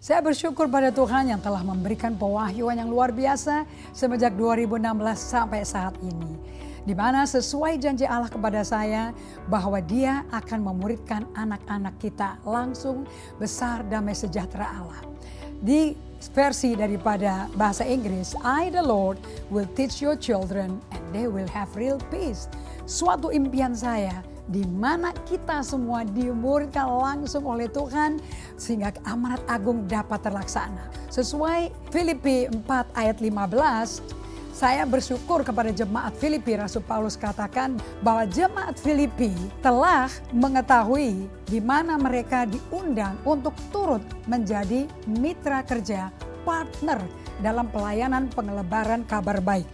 Saya bersyukur pada Tuhan yang telah memberikan pewahyuan yang luar biasa semenjak 2016 sampai saat ini. Di mana sesuai janji Allah kepada saya bahwa Dia akan memuridkan anak-anak kita langsung besar damai sejahtera Allah. Di versi daripada bahasa Inggris, I the Lord will teach your children and they will have real peace. Suatu impian saya di mana kita semua dimuridkan langsung oleh Tuhan sehingga amanat agung dapat terlaksana. Sesuai Filipi 4 ayat 15, saya bersyukur kepada jemaat Filipi. Rasul Paulus katakan bahwa jemaat Filipi telah mengetahui di mana mereka diundang untuk turut menjadi mitra kerja, partner dalam pelayanan pengelebaran kabar baik.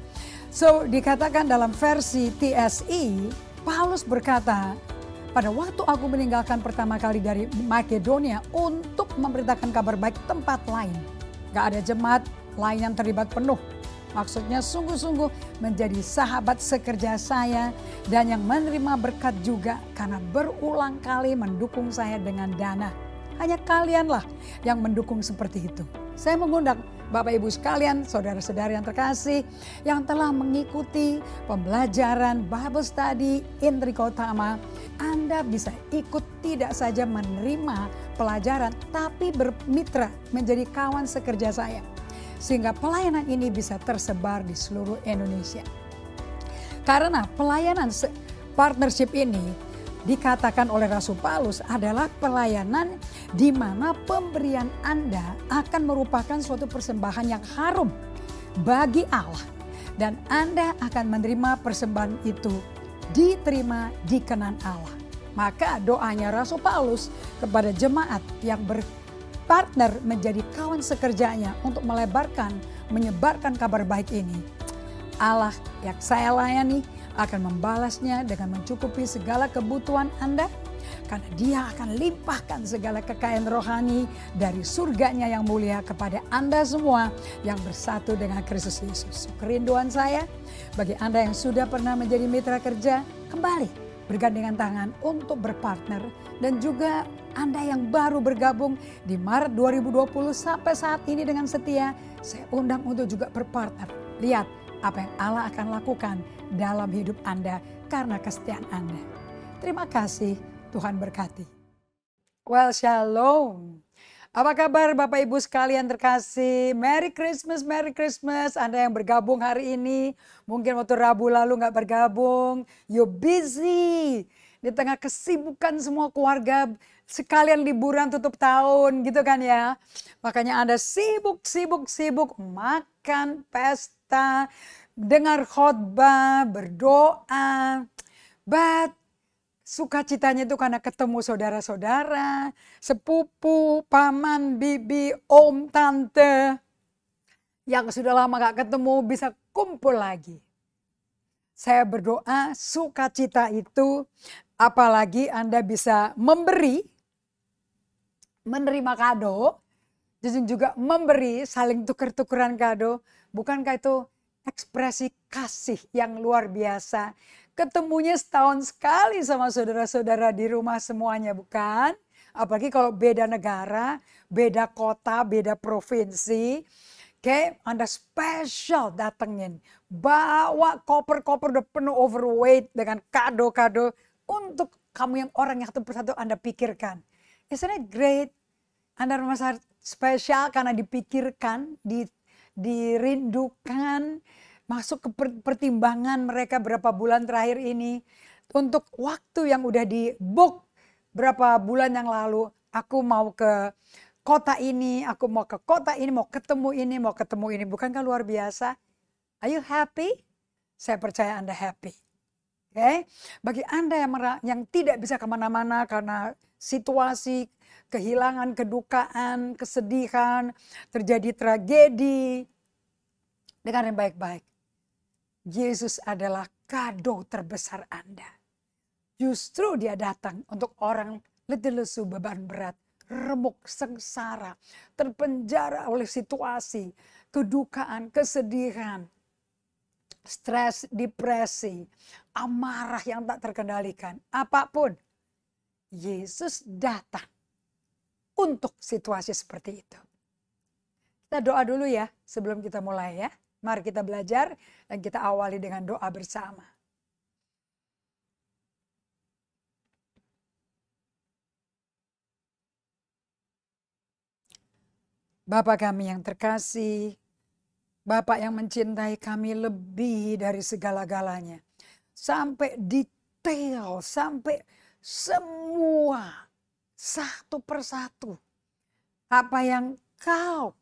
So dikatakan dalam versi TSE, Paulus berkata, pada waktu aku meninggalkan pertama kali dari Makedonia untuk memberitakan kabar baik tempat lain. Gak ada jemaat lain yang terlibat penuh. Maksudnya sungguh-sungguh menjadi sahabat sekerja saya dan yang menerima berkat juga karena berulang kali mendukung saya dengan dana. Hanya kalianlah yang mendukung seperti itu. Saya mengundang Bapak Ibu sekalian, saudara-saudara yang terkasih yang telah mengikuti pembelajaran Bible Study Intriko Utama. Anda bisa ikut tidak saja menerima pelajaran tapi bermitra menjadi kawan sekerja saya. Sehingga pelayanan ini bisa tersebar di seluruh Indonesia. Karena pelayanan partnership ini dikatakan oleh Rasul Paulus adalah pelayanan di mana pemberian Anda akan merupakan suatu persembahan yang harum bagi Allah. Dan Anda akan menerima persembahan itu diterima di kenan Allah. Maka doanya Rasul Paulus kepada jemaat yang berpartner menjadi kawan sekerjanya untuk menyebarkan kabar baik ini. Allah yang saya layani akan membalasnya dengan mencukupi segala kebutuhan Anda. Karena Dia akan limpahkan segala kekayaan rohani dari surganya yang mulia kepada Anda semua yang bersatu dengan Kristus Yesus. Kerinduan saya bagi Anda yang sudah pernah menjadi mitra kerja, kembali bergandengan tangan untuk berpartner. Dan juga Anda yang baru bergabung di Maret 2020 sampai saat ini dengan setia, saya undang untuk juga berpartner. Lihat apa yang Allah akan lakukan dalam hidup Anda karena kesetiaan Anda. Terima kasih, Tuhan berkati. Well, shalom. Apa kabar Bapak Ibu sekalian terkasih? Merry Christmas, Merry Christmas. Anda yang bergabung hari ini, mungkin waktu Rabu lalu gak bergabung. You busy. Di tengah kesibukan semua keluarga, sekalian liburan tutup tahun gitu kan ya. Makanya Anda sibuk makan, pesta, dengar khotbah, berdoa. But sukacitanya itu karena ketemu saudara-saudara, sepupu, paman, bibi, om, tante. Yang sudah lama gak ketemu bisa kumpul lagi. Saya berdoa sukacita itu, apalagi Anda bisa memberi, menerima kado, dan juga memberi, saling tuker-tukeran kado. Bukankah itu ekspresi kasih yang luar biasa? Ketemunya setahun sekali sama saudara-saudara di rumah semuanya, bukan? Apalagi kalau beda negara, beda kota, beda provinsi. Oke, Anda spesial datengin. Bawa koper-koper udah penuh overweight dengan kado-kado untuk kamu yang orang yang satu persatu Anda pikirkan. Isn't it great? Anda merasa spesial karena dipikirkan, dirindukan, masuk ke pertimbangan mereka berapa bulan terakhir ini. Untuk waktu yang udah di book berapa bulan yang lalu, aku mau ke kota ini, aku mau ke kota ini, mau ketemu ini, mau ketemu ini. Bukankah luar biasa? Are you happy? Saya percaya Anda happy. Okay? Bagi Anda yang tidak bisa kemana-mana karena situasi, kehilangan, kedukaan, kesedihan, terjadi tragedi, dengar yang baik-baik. Yesus adalah kado terbesar Anda. Justru Dia datang untuk orang letih lesu, beban berat, remuk, sengsara, terpenjara oleh situasi, kedukaan, kesedihan, stres, depresi, amarah yang tak terkendalikan. Apapun, Yesus datang untuk situasi seperti itu. Kita doa dulu ya sebelum kita mulai ya. Mari kita belajar dan kita awali dengan doa bersama. Bapa kami yang terkasih, Bapak yang mencintai kami lebih dari segala-galanya. Sampai detail, sampai semua satu persatu. Apa yang kau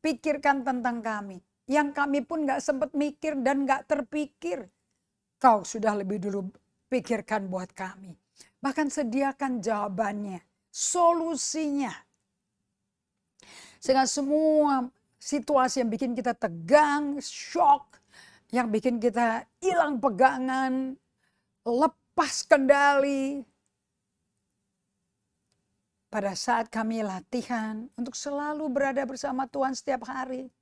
pikirkan tentang kami. Yang kami pun gak sempat mikir dan gak terpikir. Kau sudah lebih dulu pikirkan buat kami. Bahkan sediakan jawabannya, solusinya. Sehingga semua situasi yang bikin kita tegang, shock, yang bikin kita hilang pegangan, lepas kendali. Pada saat kami latihan untuk selalu berada bersama Tuhan setiap hari.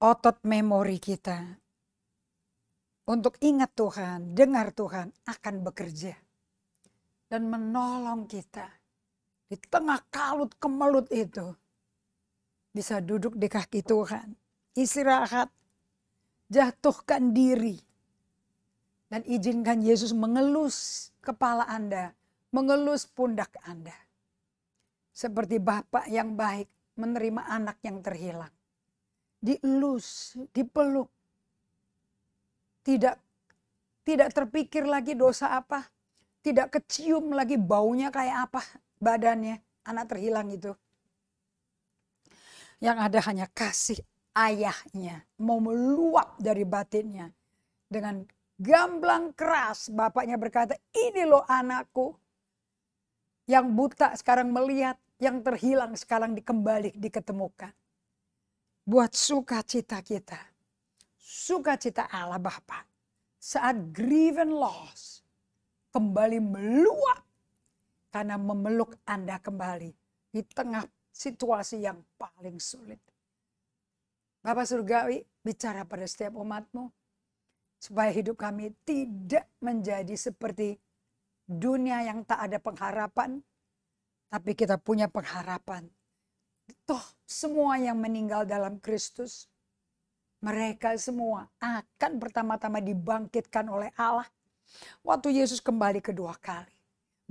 Otot memori kita untuk ingat Tuhan, dengar Tuhan akan bekerja. Dan menolong kita. Di tengah kalut kemelut itu, bisa duduk di kaki Tuhan, istirahat, jatuhkan diri, dan izinkan Yesus mengelus kepala Anda, mengelus pundak Anda. Seperti Bapak yang baik menerima anak yang terhilang. Dielus, dipeluk. Tidak terpikir lagi dosa apa, tidak kecium lagi baunya kayak apa. Badannya anak terhilang itu. Yang ada hanya kasih ayahnya. Mau meluap dari batinnya. Dengan gamblang keras bapaknya berkata, ini loh anakku. Yang buta sekarang melihat. Yang terhilang sekarang diketemukan. Buat sukacita kita. Sukacita Allah Bapa. Saat grief and loss. Kembali meluap. Karena memeluk Anda kembali di tengah situasi yang paling sulit. Bapak Surgawi bicara pada setiap umat-Mu. Supaya hidup kami tidak menjadi seperti dunia yang tak ada pengharapan. Tapi kita punya pengharapan. Toh semua yang meninggal dalam Kristus. Mereka semua akan pertama-tama dibangkitkan oleh Allah. Waktu Yesus kembali kedua kali.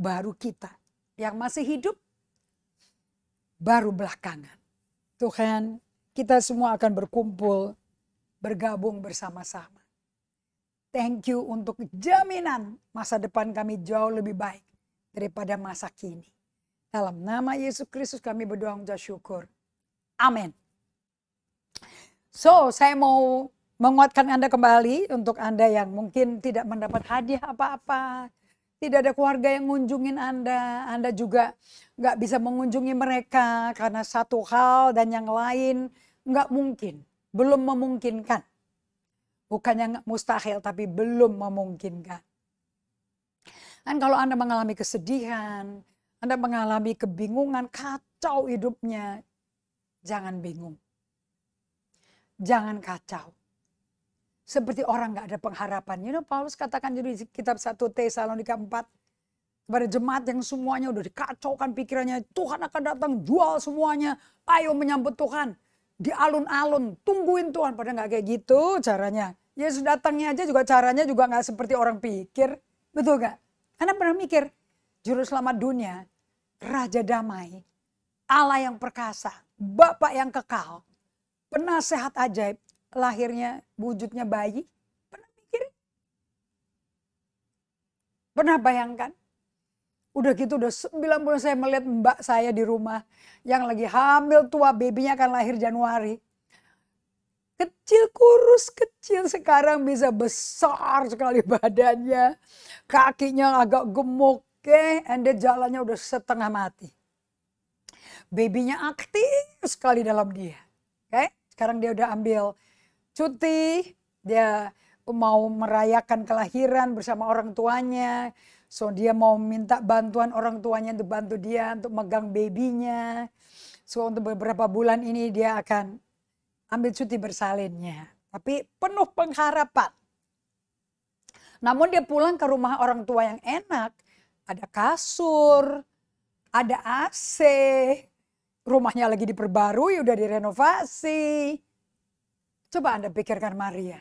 Baru kita yang masih hidup, baru belakangan. Tuhan, kita semua akan berkumpul, bergabung bersama-sama. Thank you untuk jaminan masa depan kami jauh lebih baik daripada masa kini. Dalam nama Yesus Kristus kami berdoa mengucap syukur. Amin. So, saya mau menguatkan Anda kembali untuk Anda yang mungkin tidak mendapat hadiah apa-apa. Tidak ada keluarga yang ngunjungin Anda juga nggak bisa mengunjungi mereka karena satu hal dan yang lain nggak mungkin, belum memungkinkan. Bukannya nggak mustahil, tapi belum memungkinkan. Dan kalau Anda mengalami kesedihan, Anda mengalami kebingungan, kacau hidupnya, jangan bingung. Jangan kacau. Seperti orang gak ada pengharapan. Paulus katakan di kitab 1 Tesalonika 4. Kepada jemaat yang semuanya udah dikacaukan pikirannya. Tuhan akan datang jual semuanya. Ayo menyambut Tuhan. Di alun-alun. Tungguin Tuhan. Padahal gak kayak gitu caranya. Yesus datangnya aja juga caranya juga gak seperti orang pikir. Betul gak? Anda pernah mikir. Juru selamat dunia. Raja damai. Allah yang perkasa. Bapa yang kekal. Penasehat ajaib. Lahirnya wujudnya bayi. Pernah mikir? Pernah bayangkan? Udah gitu udah 90 saya melihat mbak saya di rumah. Yang lagi hamil tua, babynya akan lahir Januari. Kecil kurus, kecil sekarang bisa besar sekali badannya. Kakinya agak gemuk. And dia jalannya udah setengah mati. Babynya aktif sekali dalam dia. Sekarang dia udah ambil cuti, dia mau merayakan kelahiran bersama orang tuanya. So dia mau minta bantuan orang tuanya untuk bantu dia untuk megang babynya. So untuk beberapa bulan ini dia akan ambil cuti bersalinnya. Tapi penuh pengharapan. Namun dia pulang ke rumah orang tua yang enak. Ada kasur, ada AC, rumahnya lagi diperbarui, udah direnovasi. Coba Anda pikirkan Maria.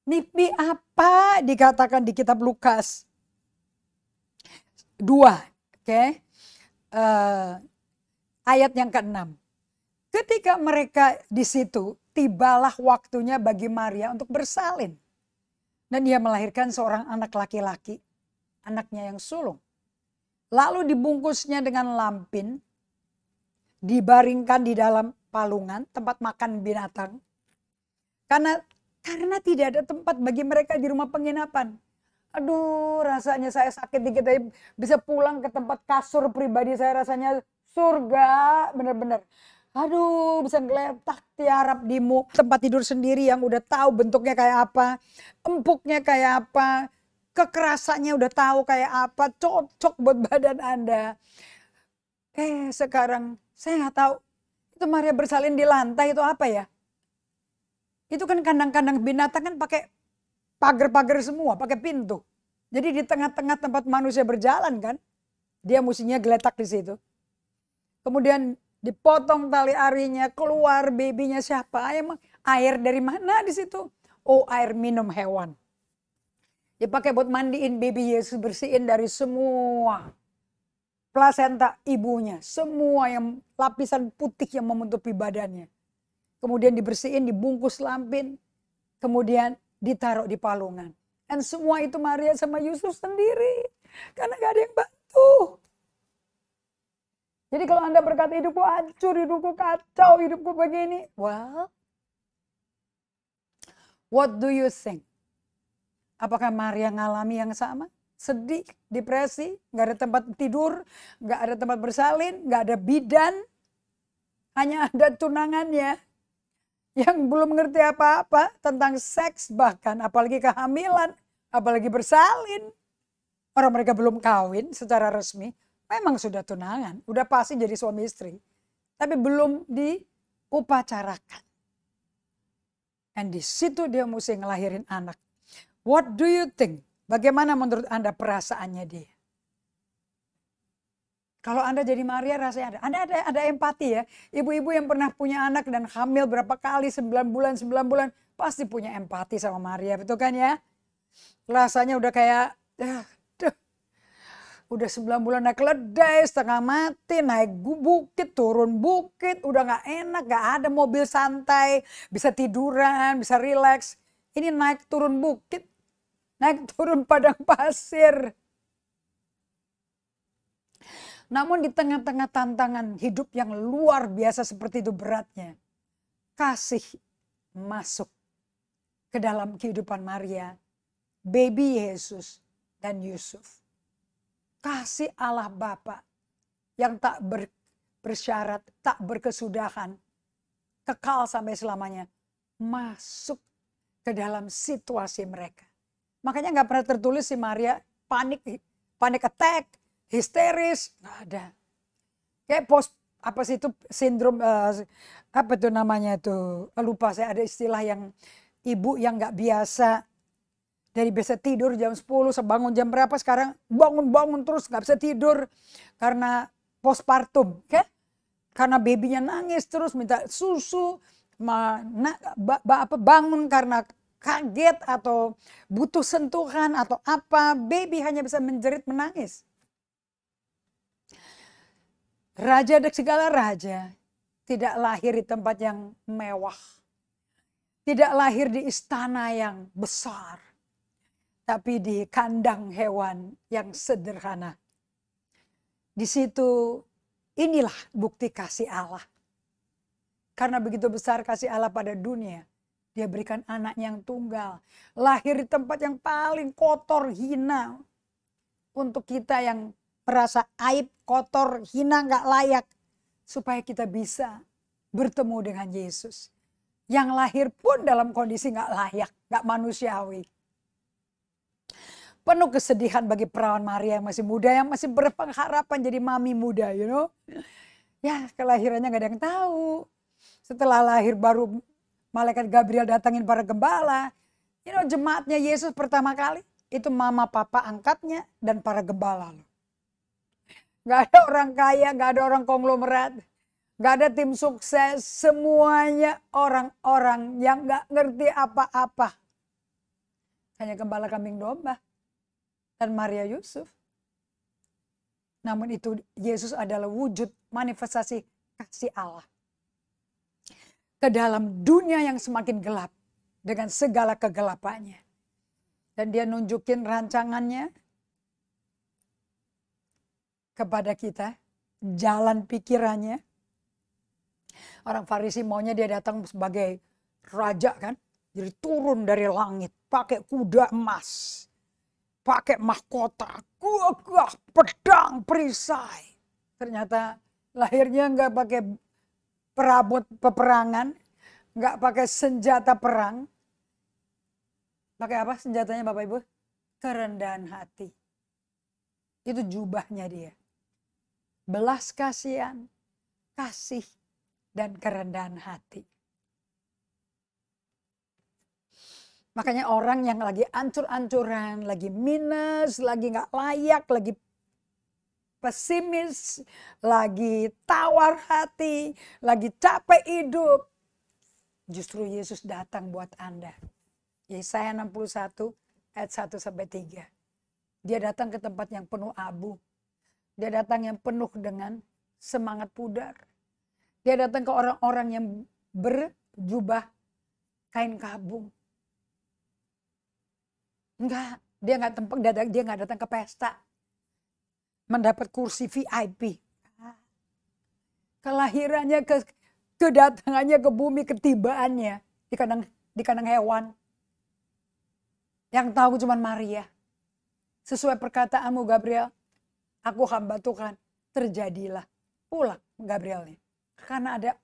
Mimpi apa dikatakan di kitab Lukas 2, oke? Ayat yang ke-6. Ketika mereka di situ, tibalah waktunya bagi Maria untuk bersalin. Dan dia melahirkan seorang anak laki-laki, anaknya yang sulung. Lalu dibungkusnya dengan lampin, dibaringkan di dalam palungan, tempat makan binatang. Karena tidak ada tempat bagi mereka di rumah penginapan. Aduh, rasanya saya sakit dikit aja bisa pulang ke tempat kasur pribadi saya, rasanya surga bener-bener. Aduh, bisa ngeletak tiarap di tempat tidur sendiri yang udah tahu bentuknya kayak apa, empuknya kayak apa, kekerasannya udah tahu kayak apa, cocok buat badan Anda. Sekarang saya nggak tahu itu Maria bersalin di lantai itu apa ya? Itu kan kandang-kandang binatang kan pakai pagar-pagar semua, pakai pintu. Jadi di tengah-tengah tempat manusia berjalan kan, dia mestinya geletak di situ. Kemudian dipotong tali arinya, keluar babynya siapa? Emang air dari mana di situ? Oh, air minum hewan. Dipakai buat mandiin baby Yesus, bersihin dari semua plasenta ibunya, semua yang lapisan putih yang menutupi badannya. Kemudian dibersihin, dibungkus lampin, kemudian ditaruh di palungan. Dan semua itu Maria sama Yusuf sendiri, karena gak ada yang bantu. Jadi kalau Anda berkata hidupku hancur, hidupku kacau, hidupku begini. Well, what do you think? Apakah Maria ngalami yang sama? Sedih, depresi, gak ada tempat tidur, gak ada tempat bersalin, gak ada bidan. Hanya ada tunangannya yang belum mengerti apa-apa tentang seks bahkan, apalagi kehamilan, apalagi bersalin. Orang mereka belum kawin secara resmi. Memang sudah tunangan, udah pasti jadi suami istri. Tapi belum diupacarakan. Dan di situ dia mesti ngelahirin anak. What do you think? Bagaimana menurut Anda perasaannya dia? Kalau Anda jadi Maria rasanya Anda ada empati ya. Ibu-ibu yang pernah punya anak dan hamil berapa kali 9 bulan pasti punya empati sama Maria, betul kan ya? Rasanya udah kayak udah 9 bulan naik keledai, setengah mati, naik bukit, turun bukit, udah gak enak, gak ada mobil santai, bisa tiduran, bisa rileks. Ini naik turun bukit, naik turun padang pasir. Namun di tengah-tengah tantangan hidup yang luar biasa seperti itu beratnya, kasih masuk ke dalam kehidupan Maria, baby Yesus dan Yusuf. Kasih Allah Bapa yang tak bersyarat, tak berkesudahan, kekal sampai selamanya, masuk ke dalam situasi mereka. Makanya gak pernah tertulis si Maria panik attack, histeris, gak ada. Kayak apa sih itu sindrom, apa tuh namanya tuh, lupa saya, ada istilah yang ibu yang gak biasa. Dari biasa tidur jam 10, sebangun jam berapa, sekarang bangun terus gak bisa tidur karena postpartum. Okay? Karena babynya nangis terus minta susu, bangun karena kaget atau butuh sentuhan atau apa. Baby hanya bisa menjerit menangis. Raja dan segala raja tidak lahir di tempat yang mewah. Tidak lahir di istana yang besar. Tapi di kandang hewan yang sederhana. Di situ inilah bukti kasih Allah. Karena begitu besar kasih Allah pada dunia. Dia berikan anaknya yang tunggal. Lahir di tempat yang paling kotor, hina. Untuk kita yang merasa aib, kotor, hina, gak layak. Supaya kita bisa bertemu dengan Yesus. Yang lahir pun dalam kondisi gak layak, gak manusiawi. Penuh kesedihan bagi perawan Maria yang masih muda, yang masih berpengharapan jadi mami muda, you know. Ya, kelahirannya gak ada yang tahu. Setelah lahir baru malaikat Gabriel datangin para gembala. You know, jemaatnya Yesus pertama kali itu mama papa angkatnya dan para gembala. Gak ada orang kaya, gak ada orang konglomerat. Gak ada tim sukses. Semuanya orang-orang yang gak ngerti apa-apa. Hanya gembala kambing domba. Dan Maria Yusuf. Namun itu Yesus adalah wujud manifestasi kasih Allah. Ke dalam dunia yang semakin gelap. Dengan segala kegelapannya. Dan dia nunjukin rancangannya kepada kita. Jalan pikirannya. Orang Farisi maunya dia datang sebagai raja kan. Jadi turun dari langit. Pakai kuda emas. Pakai mahkota. Gagah, pedang, perisai. Ternyata lahirnya nggak pakai perabot peperangan. Nggak pakai senjata perang. Pakai apa senjatanya Bapak Ibu? Kerendahan hati. Itu jubahnya dia. Belas kasihan, kasih, dan kerendahan hati. Makanya orang yang lagi ancur-ancuran, lagi minus, lagi gak layak, lagi pesimis, lagi tawar hati, lagi capek hidup. Justru Yesus datang buat Anda. Yesaya 61 ayat 1-3. Dia datang ke tempat yang penuh abu. Dia datang yang penuh dengan semangat pudar. Dia datang ke orang-orang yang berjubah kain kabung. Enggak, dia nggak datang ke pesta. Mendapat kursi VIP. Kelahirannya, kedatangannya ke bumi, ketibaannya di kandang hewan. Yang tahu cuma Maria. Sesuai perkataanmu Gabriel, aku hamba Tuhan, terjadilah. Pulang Gabrielnya. Karena ada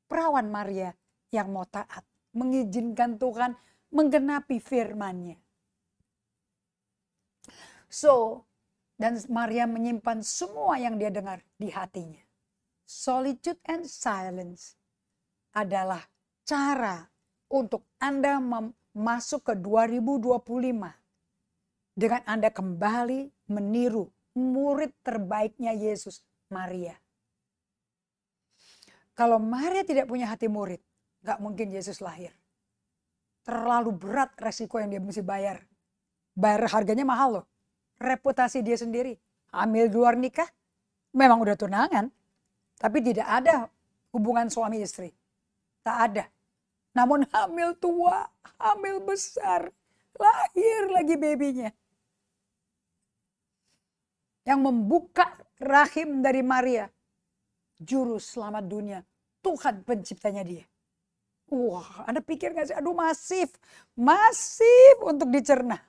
perawan Maria yang mau taat. Mengizinkan Tuhan menggenapi firman-Nya. Dan Maria menyimpan semua yang dia dengar di hatinya. Solitude and silence adalah cara untuk Anda masuk ke 2025 dengan Anda kembali meniru murid terbaiknya Yesus, Maria. Kalau Maria tidak punya hati murid, gak mungkin Yesus lahir. Terlalu berat resiko yang dia mesti bayar. Bayar harganya mahal loh. Reputasi dia sendiri. Hamil di luar nikah, memang udah tunangan. Tapi tidak ada hubungan suami istri. Tak ada. Namun hamil tua, hamil besar, lahir lagi babynya. Yang membuka rahim dari Maria, juru selamat dunia, Tuhan penciptanya dia. Wah, Anda pikir gak sih? Aduh masif untuk dicerna.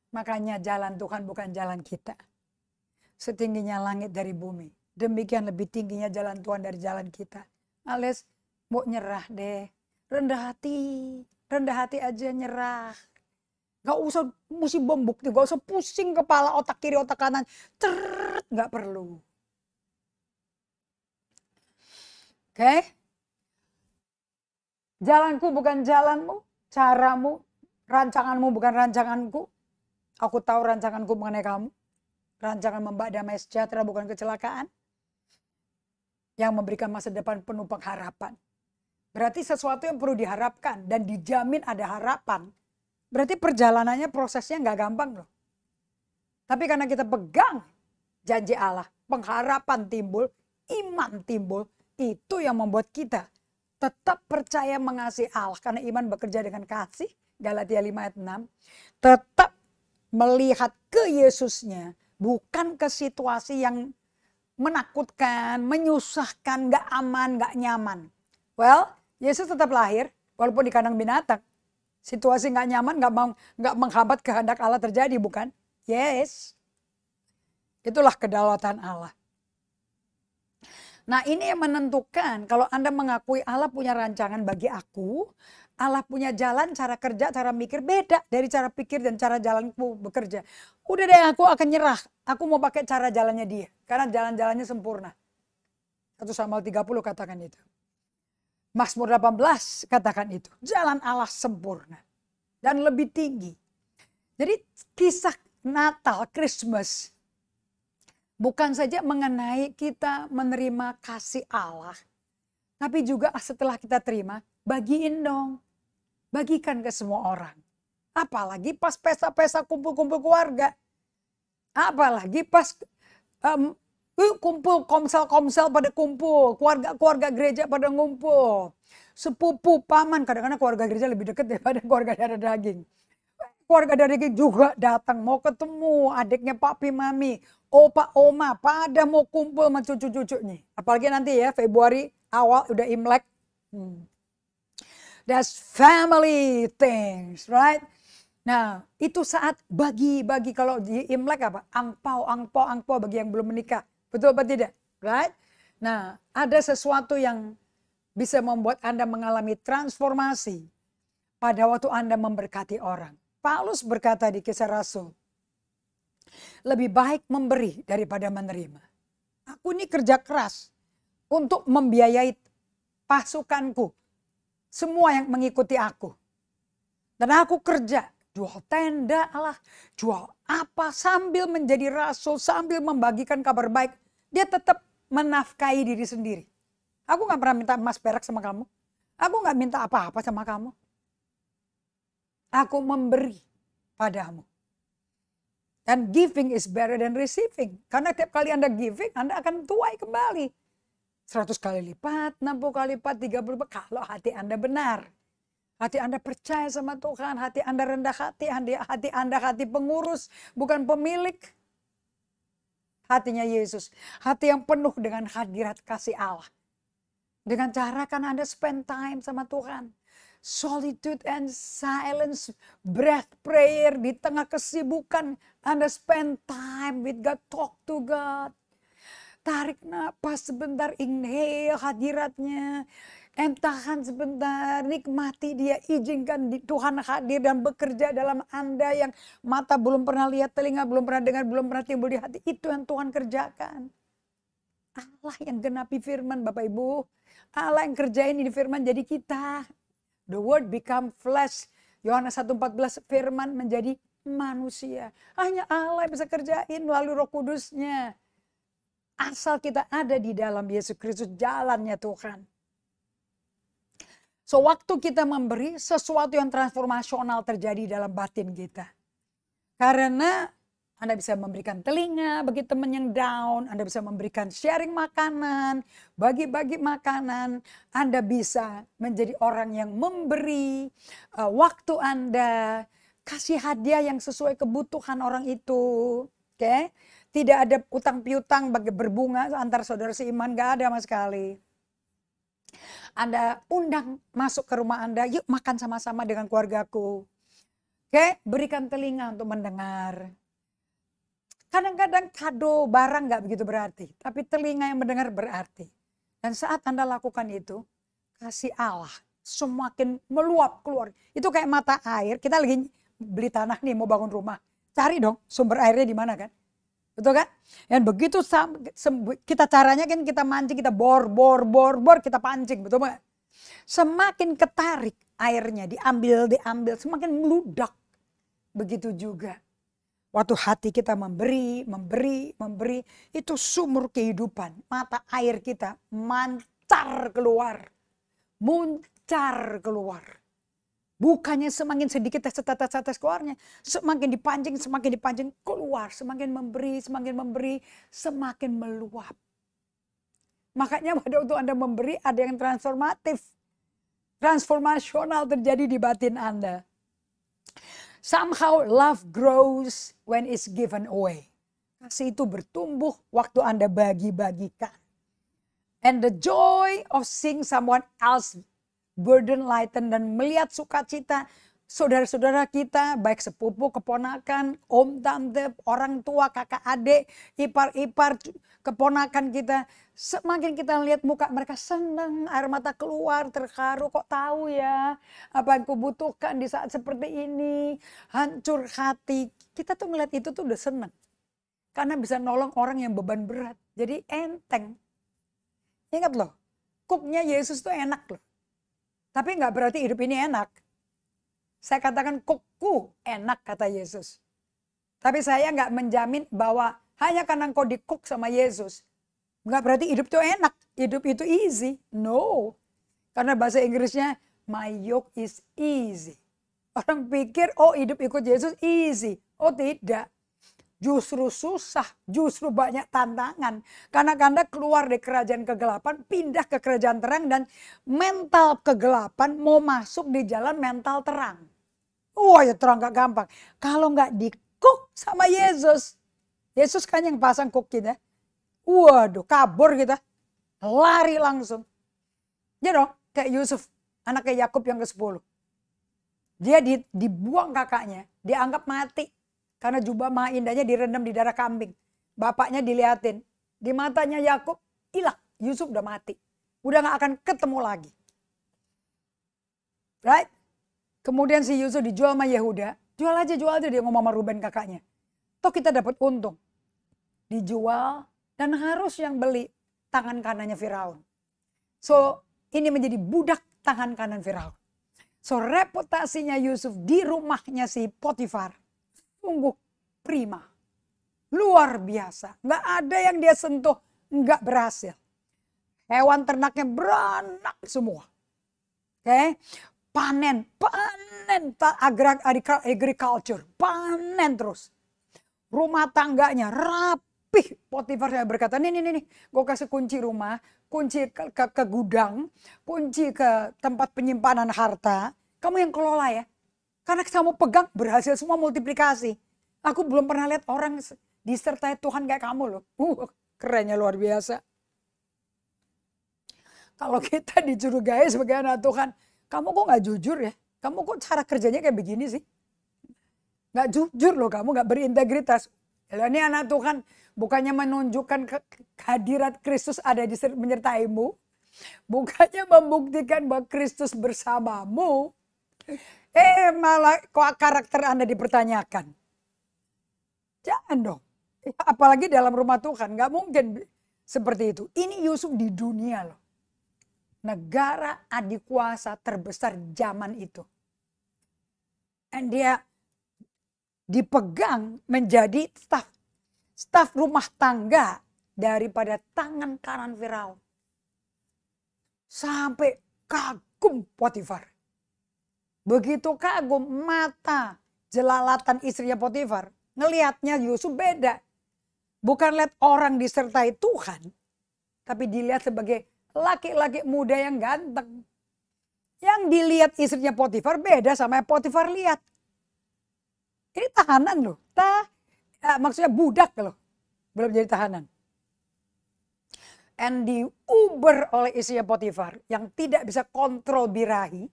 Makanya jalan Tuhan bukan jalan kita. Setingginya langit dari bumi. Demikian lebih tingginya jalan Tuhan dari jalan kita. Alias mau nyerah deh. Rendah hati aja nyerah. Gak usah mesti membukti, gak usah pusing kepala otak kiri otak kanan. Gak perlu. Oke? Jalanku bukan jalanmu, caramu, rancanganmu bukan rancanganku. Aku tahu rancanganku mengenai kamu. Rancangan membawa damai sejahtera bukan kecelakaan. Yang memberikan masa depan penuh pengharapan. Berarti sesuatu yang perlu diharapkan dan dijamin ada harapan. Berarti perjalanannya prosesnya nggak gampang loh. Tapi karena kita pegang janji Allah, pengharapan timbul, iman timbul, itu yang membuat kita tetap percaya mengasihi Allah. Karena iman bekerja dengan kasih, Galatia 5 ayat 6. Tetap melihat ke Yesusnya, bukan ke situasi yang menakutkan, menyusahkan, gak aman, gak nyaman. Well, Yesus tetap lahir walaupun di kandang binatang. Situasi gak nyaman, gak menghambat kehendak Allah terjadi, bukan? Yes. Itulah kedaulatan Allah. Nah ini yang menentukan kalau Anda mengakui Allah punya rancangan bagi aku. Allah punya jalan, cara kerja, cara mikir beda dari cara pikir dan cara jalanku bekerja. Udah deh aku akan nyerah. Aku mau pakai cara jalannya dia. Karena jalan-jalannya sempurna. 1 Samuel 30 katakan itu. Mazmur 18 katakan itu. Jalan Allah sempurna. Dan lebih tinggi. Jadi kisah Natal, Christmas. Bukan saja mengenai kita menerima kasih Allah, tapi juga setelah kita terima, bagiin dong. Bagikan ke semua orang. Apalagi pas pesta-pesta kumpul-kumpul keluarga. Apalagi pas kumpul komsel-komsel pada kumpul. Keluarga gereja pada ngumpul. Sepupu, paman. Kadang-kadang keluarga gereja lebih dekat daripada keluarga darah daging. Keluarga darah daging juga datang. Mau ketemu adiknya papi mami. Opa oma pada mau kumpul sama cucu-cucunya. Apalagi nanti ya Februari awal udah Imlek. That's family things, right? Nah, itu saat bagi-bagi. Kalau di Imlek apa? Angpau bagi yang belum menikah. Betul apa tidak? Right? Nah, ada sesuatu yang bisa membuat Anda mengalami transformasi pada waktu Anda memberkati orang. Paulus berkata di Kisah Rasul, lebih baik memberi daripada menerima. Aku ini kerja keras untuk membiayai pasukanku. Semua yang mengikuti aku. Dan aku kerja, jual tenda Allah, jual apa sambil menjadi rasul, sambil membagikan kabar baik. Dia tetap menafkahi diri sendiri. Aku gak pernah minta emas perak sama kamu. Aku gak minta apa-apa sama kamu. Aku memberi padamu. Dan giving is better than receiving. Karena tiap kali Anda giving, Anda akan tuai kembali. 100 kali lipat, 60 kali lipat, 30 lipat. Kalau hati Anda benar. Hati Anda percaya sama Tuhan. Hati Anda rendah hati. Hati Anda hati pengurus. Bukan pemilik. Hatinya Yesus. Hati yang penuh dengan hadirat kasih Allah. Dengan cara kan Anda spend time sama Tuhan. Solitude and silence, breath prayer, di tengah kesibukan Anda spend time with God, talk to God. Tarik napas sebentar, inhale hadiratnya. Tahan sebentar, nikmati dia, izinkan Tuhan hadir dan bekerja dalam Anda yang mata belum pernah lihat, telinga belum pernah dengar, belum pernah timbul di hati. Itu yang Tuhan kerjakan. Allah yang genapi firman Bapak Ibu. Allah yang kerjain ini firman jadi kita. The word become flesh. Yohanes 1:14 firman menjadi manusia. Hanya Allah yang bisa kerjain melalui Roh Kudusnya. Asal kita ada di dalam Yesus Kristus, jalannya Tuhan. So waktu kita memberi, sesuatu yang transformasional terjadi dalam batin kita. Karena Anda bisa memberikan telinga bagi teman yang down. Anda bisa memberikan sharing makanan, bagi-bagi makanan. Anda bisa menjadi orang yang memberi waktu Anda. Kasih hadiah yang sesuai kebutuhan orang itu. Oke? Tidak ada utang piutang bagi berbunga antar saudara seiman. Gak ada sama sekali. Anda undang masuk ke rumah Anda. Yuk makan sama-sama dengan keluargaku. Oke? Berikan telinga untuk mendengar. Kadang-kadang kado barang gak begitu berarti. Tapi telinga yang mendengar berarti. Dan saat Anda lakukan itu, kasih Allah semakin meluap keluar. Itu kayak mata air. Kita lagi beli tanah nih mau bangun rumah. Cari dong sumber airnya di mana kan. Betul kan? Dan begitu kita caranya kan kita mancing, kita bor, kita pancing. Betul gak? Semakin ketarik airnya, diambil, semakin meludak. Begitu juga. Waktu hati kita memberi, itu sumur kehidupan. Mata air kita mancar keluar. Muncar keluar. Bukannya semakin sedikit tetes keluarnya. Semakin dipancing keluar. Semakin memberi, semakin meluap. Makanya pada waktu Anda memberi ada yang transformatif. Transformasional terjadi di batin Anda. Somehow love grows when it's given away. Kasih itu bertumbuh waktu Anda bagi-bagikan. And the joy of seeing someone else burden lighten, dan melihat sukacita saudara-saudara kita, baik sepupu, keponakan, om, tante, orang tua, kakak, adik, ipar-ipar, keponakan kita. Semakin kita lihat muka mereka senang, air mata keluar, terharu, kok tahu ya apa yang kubutuhkan di saat seperti ini. Hancur hati. Kita tuh ngeliat itu tuh udah senang. Karena bisa nolong orang yang beban berat. Jadi enteng. Ingat loh, cooknya Yesus tuh enak loh. Tapi gak berarti hidup ini enak. Saya katakan cookku enak kata Yesus. Tapi saya gak menjamin bahwa Hanya karena engkau di-cook sama Yesus. Enggak berarti hidup itu enak. Hidup itu easy. No. Karena bahasa Inggrisnya, my yoke is easy. Orang pikir, oh hidup ikut Yesus easy. Oh tidak. Justru susah, justru banyak tantangan. Karena Anda keluar dari kerajaan kegelapan, pindah ke kerajaan terang, dan mental kegelapan mau masuk di jalan mental terang. Wah ya terang gak gampang. Kalau gak di-cook sama Yesus. Yesus kan yang pasang cook kita. Waduh kabur kita. Lari langsung. Ya dong kayak Yusuf, anaknya Yakub yang ke-10. Dia dibuang kakaknya, dianggap mati. Karena jubah maha indahnya direndam di darah kambing. Bapaknya diliatin. Di matanya Yakub hilang. Yusuf udah mati. Udah gak akan ketemu lagi. Right? Kemudian si Yusuf dijual sama Yehuda. Jual aja dia ngomong sama Ruben kakaknya. Toh kita dapat untung. Dijual dan harus yang beli tangan kanannya Firaun. So ini menjadi budak tangan kanan Firaun. So reputasinya Yusuf di rumahnya si Potifar. Sungguh prima. Luar biasa. Nggak ada yang dia sentuh. Nggak berhasil. Hewan ternaknya beranak semua. Oke. Panen. Agriculture. Panen terus. Rumah tangganya rapih. Potifar berkata, nih. Gue kasih kunci rumah. Kunci ke gudang. Kunci ke tempat penyimpanan harta. Kamu yang kelola ya. Karena kamu pegang berhasil semua multiplikasi. Aku belum pernah lihat orang disertai Tuhan kayak kamu loh. Kerennya luar biasa. Kalau kita dicurigai sebagai anak Tuhan. Kamu kok gak jujur ya? Kamu kok cara kerjanya kayak begini sih? Gak jujur loh kamu, gak berintegritas. Ini anak Tuhan bukannya menunjukkan kehadirat Kristus ada menyertaimu. Bukannya membuktikan bahwa Kristus bersamamu. Malah kok karakter Anda dipertanyakan. Jangan dong. Apalagi dalam rumah Tuhan. Gak mungkin seperti itu. Ini Yusuf di dunia loh. Negara adikuasa terbesar zaman itu. Dan dia dipegang menjadi staf rumah tangga daripada tangan kanan Firaun. Sampai kagum Potifar. Begitu kagum mata jelalatan istrinya Potifar. Ngelihatnya Yusuf beda. Bukan lihat orang disertai Tuhan. Tapi dilihat sebagai laki-laki muda yang ganteng. Yang dilihat istrinya Potifar beda sama yang Potifar lihat. Ini tahanan loh. Maksudnya budak loh. Belum jadi tahanan. And diuber oleh istrinya Potifar. Yang tidak bisa kontrol birahi.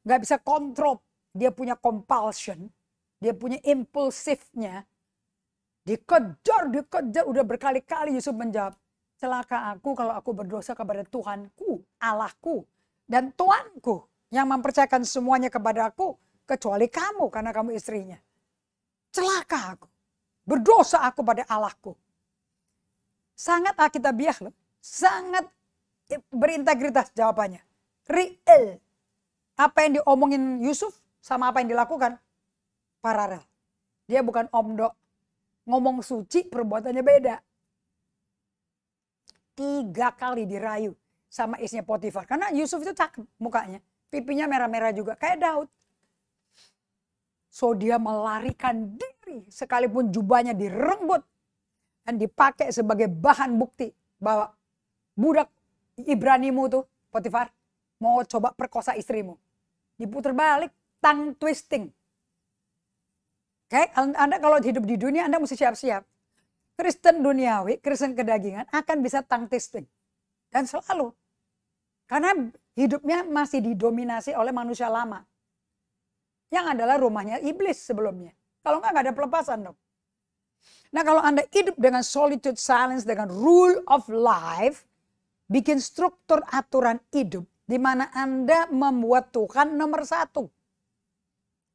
Gak bisa kontrol. Dia punya compulsion. Dia punya impulsifnya. Dikejar. Udah berkali-kali Yusuf menjawab. Celaka aku kalau aku berdosa kepada Tuhanku, Allahku, dan Tuanku. Yang mempercayakan semuanya kepada aku. Kecuali kamu karena kamu istrinya. Celaka aku. Berdosa aku pada Allahku. Sangat alkitabiah loh. Sangat berintegritas jawabannya. Real. Apa yang diomongin Yusuf sama apa yang dilakukan paralel. Dia bukan omdo. Ngomong suci perbuatannya beda. 3 kali dirayu sama istrinya Potifar. Karena Yusuf itu cakep mukanya. Pipinya merah-merah juga kayak Daud. So dia melarikan diri sekalipun jubahnya direnggut. Dan dipakai sebagai bahan bukti bahwa budak Ibranimu tuh Potifar mau coba perkosa istrimu. Diputar balik, tongue twisting. Oke, Anda kalau hidup di dunia Anda mesti siap-siap. Kristen duniawi, Kristen kedagingan akan bisa tongue twisting. Dan selalu. Karena hidupnya masih didominasi oleh manusia lama. Yang adalah rumahnya iblis sebelumnya. Kalau enggak ada pelepasan dong. Nah kalau Anda hidup dengan solitude, silence, dengan rule of life. Bikin struktur aturan hidup. Di mana Anda membuat Tuhan nomor 1.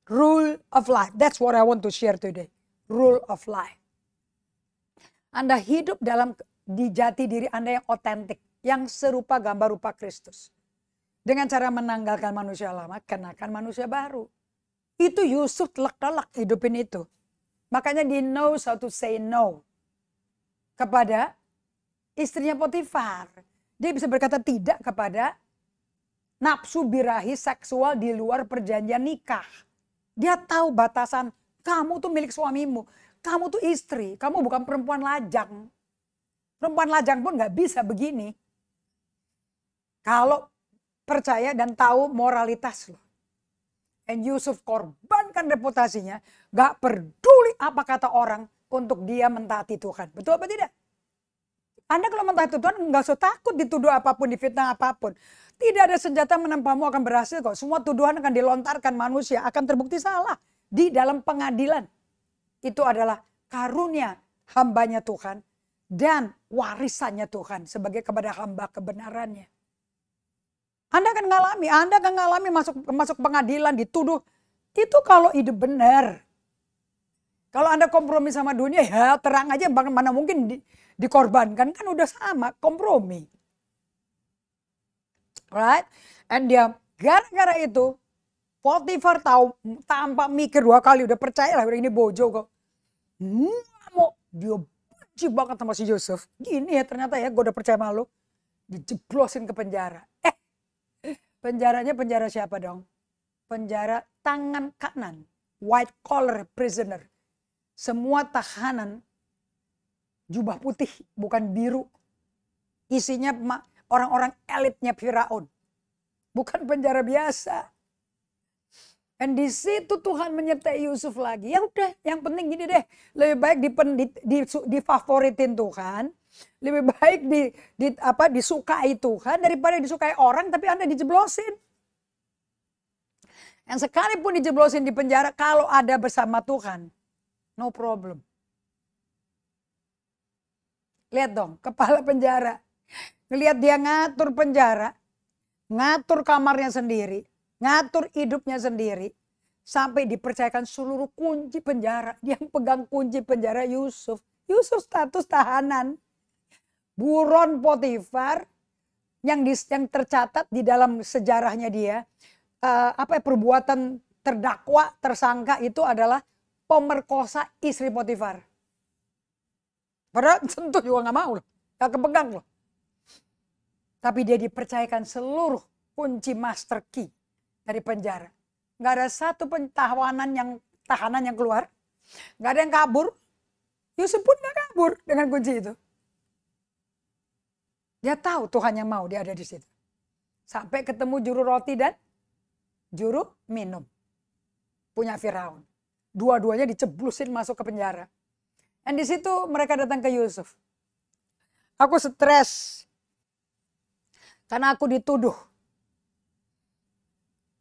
Rule of life. That's what I want to share today. Rule of life. Anda hidup di jati diri Anda yang otentik. Yang serupa gambar rupa Kristus. Dengan cara menanggalkan manusia lama, kenakan manusia baru. Itu Yusuf telak-telak hidupin itu. Makanya dia knows how to say no. kepada istrinya Potifar. Dia bisa berkata tidak kepada nafsu birahi seksual di luar perjanjian nikah. Dia tahu batasan, kamu tuh milik suamimu. Kamu tuh istri, kamu bukan perempuan lajang. Perempuan lajang pun gak bisa begini. Kalau percaya dan tahu moralitas loh. And Yusuf korbankan reputasinya, gak peduli apa kata orang untuk dia mentaati Tuhan. Betul apa tidak? Anda kalau mentaati Tuhan gak usah takut dituduh apapun, difitnah apapun. Tidak ada senjata menempamu akan berhasil kok. Semua tuduhan akan dilontarkan manusia, akan terbukti salah di dalam pengadilan. Itu adalah karunia hambanya Tuhan dan warisannya Tuhan sebagai kepada hamba kebenarannya. Anda akan ngalami masuk pengadilan dituduh. Itu kalau hidup benar. Kalau Anda kompromi sama dunia ya terang aja mana mungkin dikorbankan, kan udah sama kompromi. Right? And dia gara-gara itu Potifar tahu tanpa mikir 2 kali udah percaya lah ini bojo kok. Dia benci banget sama si Yusuf. Gini ya ternyata ya gue udah percaya sama lo. Dijeblosin ke penjara. Penjaranya penjara siapa dong? Penjara tangan kanan. White collar prisoner. Semua tahanan jubah putih bukan biru. Isinya orang-orang elitnya Firaun. Bukan penjara biasa. Dan di situ Tuhan menyertai Yusuf lagi. Ya udah, yang penting gini deh. Lebih baik difavoritin Tuhan. Lebih baik disukai Tuhan daripada disukai orang tapi Anda dijeblosin. Yang sekalipun dijeblosin di penjara, kalau ada bersama Tuhan, no problem. Lihat dong, kepala penjara. Ngelihat dia ngatur penjara, ngatur kamarnya sendiri, ngatur hidupnya sendiri, sampai dipercayakan seluruh kunci penjara. Yang pegang kunci penjara Yusuf. Yusuf status tahanan. Buron Potifar yang tercatat di dalam sejarahnya dia, perbuatan terdakwa, tersangka itu adalah pemerkosa istri Potifar. Padahal sentuh juga gak mau loh, gak kepegang loh. Tapi dia dipercayakan seluruh kunci master key dari penjara. Gak ada satu tahanan yang keluar, gak ada yang kabur. Yusuf pun gak kabur dengan kunci itu. Dia tahu Tuhan yang mau dia ada di situ. Sampai ketemu juru roti dan juru minum. Punya Firaun. Dua-duanya diceblusin masuk ke penjara. Dan di situ mereka datang ke Yusuf. Aku stres. Karena aku dituduh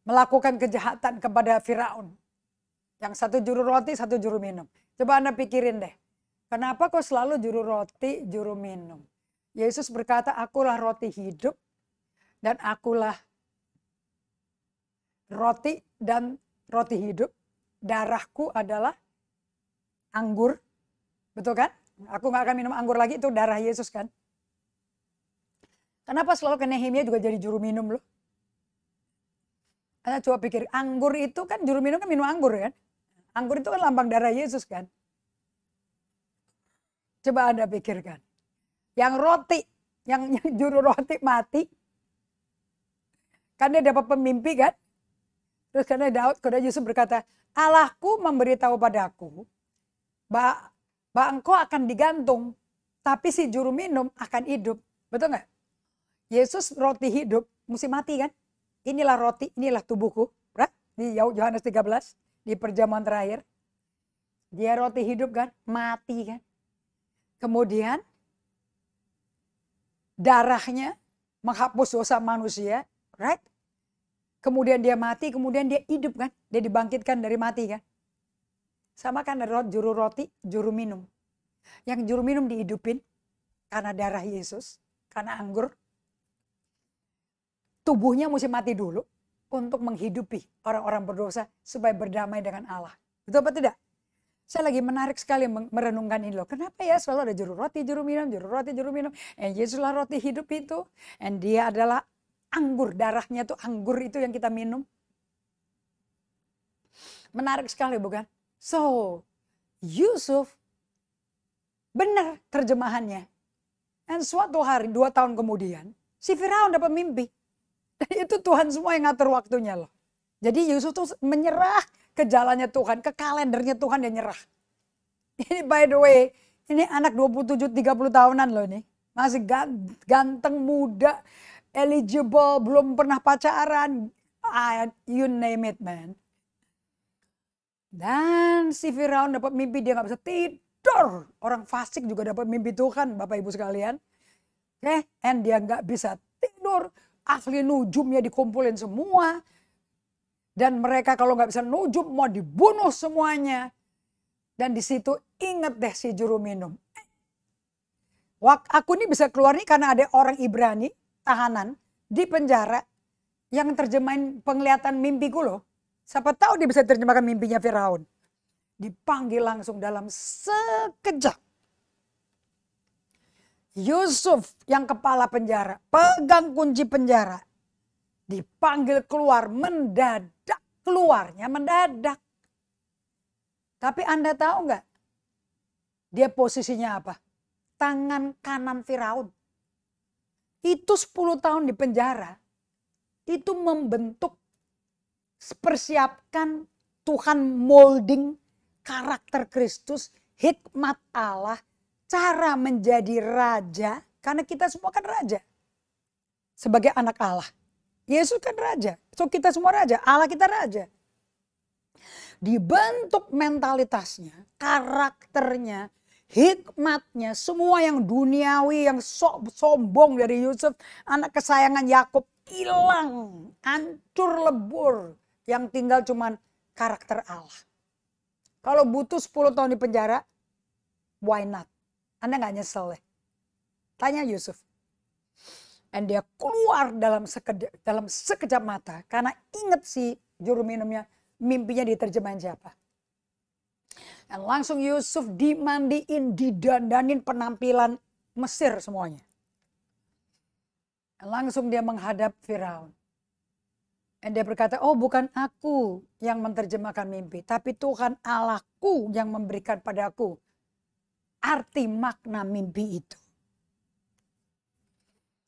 melakukan kejahatan kepada Firaun. Yang satu juru roti, satu juru minum. Coba Anda pikirin deh. Kenapa kok selalu juru roti, juru minum? Yesus berkata, akulah roti hidup dan akulah roti dan roti hidup. Darahku adalah anggur. Betul kan? Aku gak akan minum anggur lagi, itu darah Yesus kan? Kenapa selalu ke Nehemia juga jadi juru minum loh? Anda coba pikir, anggur itu kan juru minum kan minum anggur kan? Anggur itu kan lambang darah Yesus kan? Coba Anda pikirkan. Yang roti, yang juru roti mati. Kan dia dapat pemimpi kan? Terus karena kepada Yusuf berkata, Allahku memberitahu padaku, bahwa engkau akan digantung, tapi si juru minum akan hidup. Betul nggak? Yesus roti hidup, mesti mati kan? Inilah roti, inilah tubuhku. Di Yohanes 13, di perjamuan terakhir. Dia roti hidup kan? Mati kan? Kemudian darahnya menghapus dosa manusia, right? Kemudian dia mati, kemudian dia hidup kan? Dia dibangkitkan dari mati kan? Sama kan ada juru roti, juru minum. Yang juru minum dihidupin karena darah Yesus, karena anggur. Tubuhnya mesti mati dulu untuk menghidupi orang-orang berdosa supaya berdamai dengan Allah. Betul apa tidak? Saya lagi menarik sekali merenungkan ini loh. Kenapa ya selalu ada juru roti, juru minum, juru roti, juru minum. Yesuslah roti hidup itu. Dan dia adalah anggur, darahnya tuh anggur itu yang kita minum. Menarik sekali bukan? So, Yusuf Benar terjemahannya. Dan suatu hari 2 tahun kemudian si Firaun dapat mimpi. Dan itu Tuhan semua yang ngatur waktunya loh. Jadi Yusuf tuh menyerah ke jalannya Tuhan, ke kalendernya Tuhan dia nyerah. Ini by the way, ini anak 27-30 tahunan loh ini. Masih ganteng, muda, eligible, belum pernah pacaran. You name it man. Dan si Firaun dapat mimpi dia gak bisa tidur. Orang fasik juga dapat mimpi Tuhan Bapak Ibu sekalian. And dia gak bisa tidur. Ahli nujumnya dikumpulin semua. Dan mereka kalau nggak bisa nujum mau dibunuh semuanya. Dan di situ ingat deh si juru minum. Aku ini bisa keluar nih karena ada orang Ibrani, tahanan, di penjara. Yang terjemahin penglihatan mimpiku loh. Siapa tahu dia bisa terjemahkan mimpinya Firaun. Dipanggil langsung dalam sekejap. Yusuf yang kepala penjara, pegang kunci penjara. Dipanggil keluar mendadak, keluarnya mendadak. Tapi Anda tahu nggak? Dia posisinya apa? Tangan kanan Firaun. Itu 10 tahun di penjara. Itu membentuk, persiapkan Tuhan molding karakter Kristus, hikmat Allah, cara menjadi raja. Karena kita semua kan raja. Sebagai anak Allah. Yesus kan raja. So kita semua raja. Allah kita raja. Dibentuk mentalitasnya, karakternya, hikmatnya, semua yang duniawi, yang sombong dari Yusuf, anak kesayangan Yakub hilang, hancur lebur. Yang tinggal cuman karakter Allah. Kalau butuh 10 tahun di penjara, why not? Anda gak nyesel ya? Tanya Yusuf. Dan dia keluar dalam sekejap mata. Karena ingat si juru minumnya, mimpinya diterjemahin siapa. Dan langsung Yusuf dimandiin, didandanin penampilan Mesir semuanya. Dan langsung dia menghadap Firaun. Dan dia berkata, oh bukan aku yang menerjemahkan mimpi. Tapi Tuhan Allahku yang memberikan padaku arti makna mimpi itu.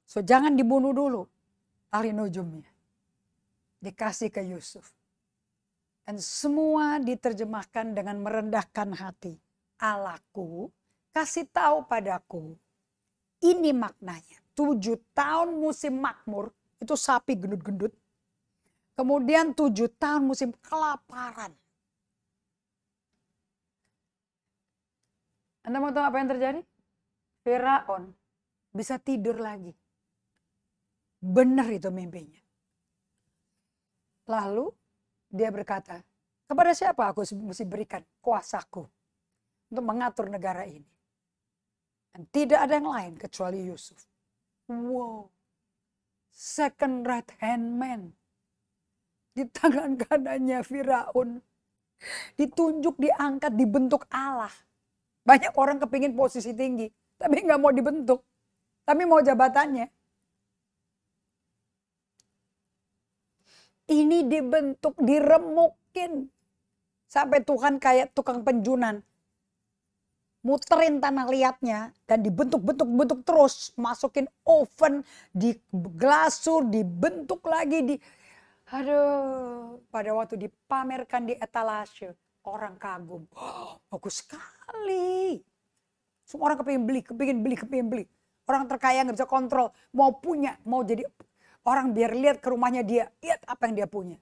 So jangan dibunuh dulu ahli nujumnya. Dikasih ke Yusuf. Dan semua diterjemahkan dengan merendahkan hati. Allahku kasih tahu padaku. Ini maknanya. 7 tahun musim makmur. Itu sapi gendut-gendut. Kemudian 7 tahun musim kelaparan. Anda mau tahu apa yang terjadi? Firaun bisa tidur lagi. Benar itu mimpinya. Lalu dia berkata, kepada siapa aku mesti berikan kuasaku untuk mengatur negara ini? Dan tidak ada yang lain kecuali Yusuf. Wow. Second right hand man. Di tangan kanannya Firaun. Ditunjuk, diangkat, dibentuk Allah. Banyak orang kepingin posisi tinggi. Tapi nggak mau dibentuk. Tapi mau jabatannya. Ini dibentuk, diremukin. Sampai Tuhan kayak tukang penjunan. Muterin tanah liatnya. Dan dibentuk terus. Masukin oven, diglasur, dibentuk lagi. Aduh, pada waktu dipamerkan di etalase. Orang kagum. Oh, bagus sekali. Semua orang kepingin beli. Orang terkaya nggak bisa kontrol. Mau punya, mau jadi... Orang biar lihat ke rumahnya dia, lihat apa yang dia punya.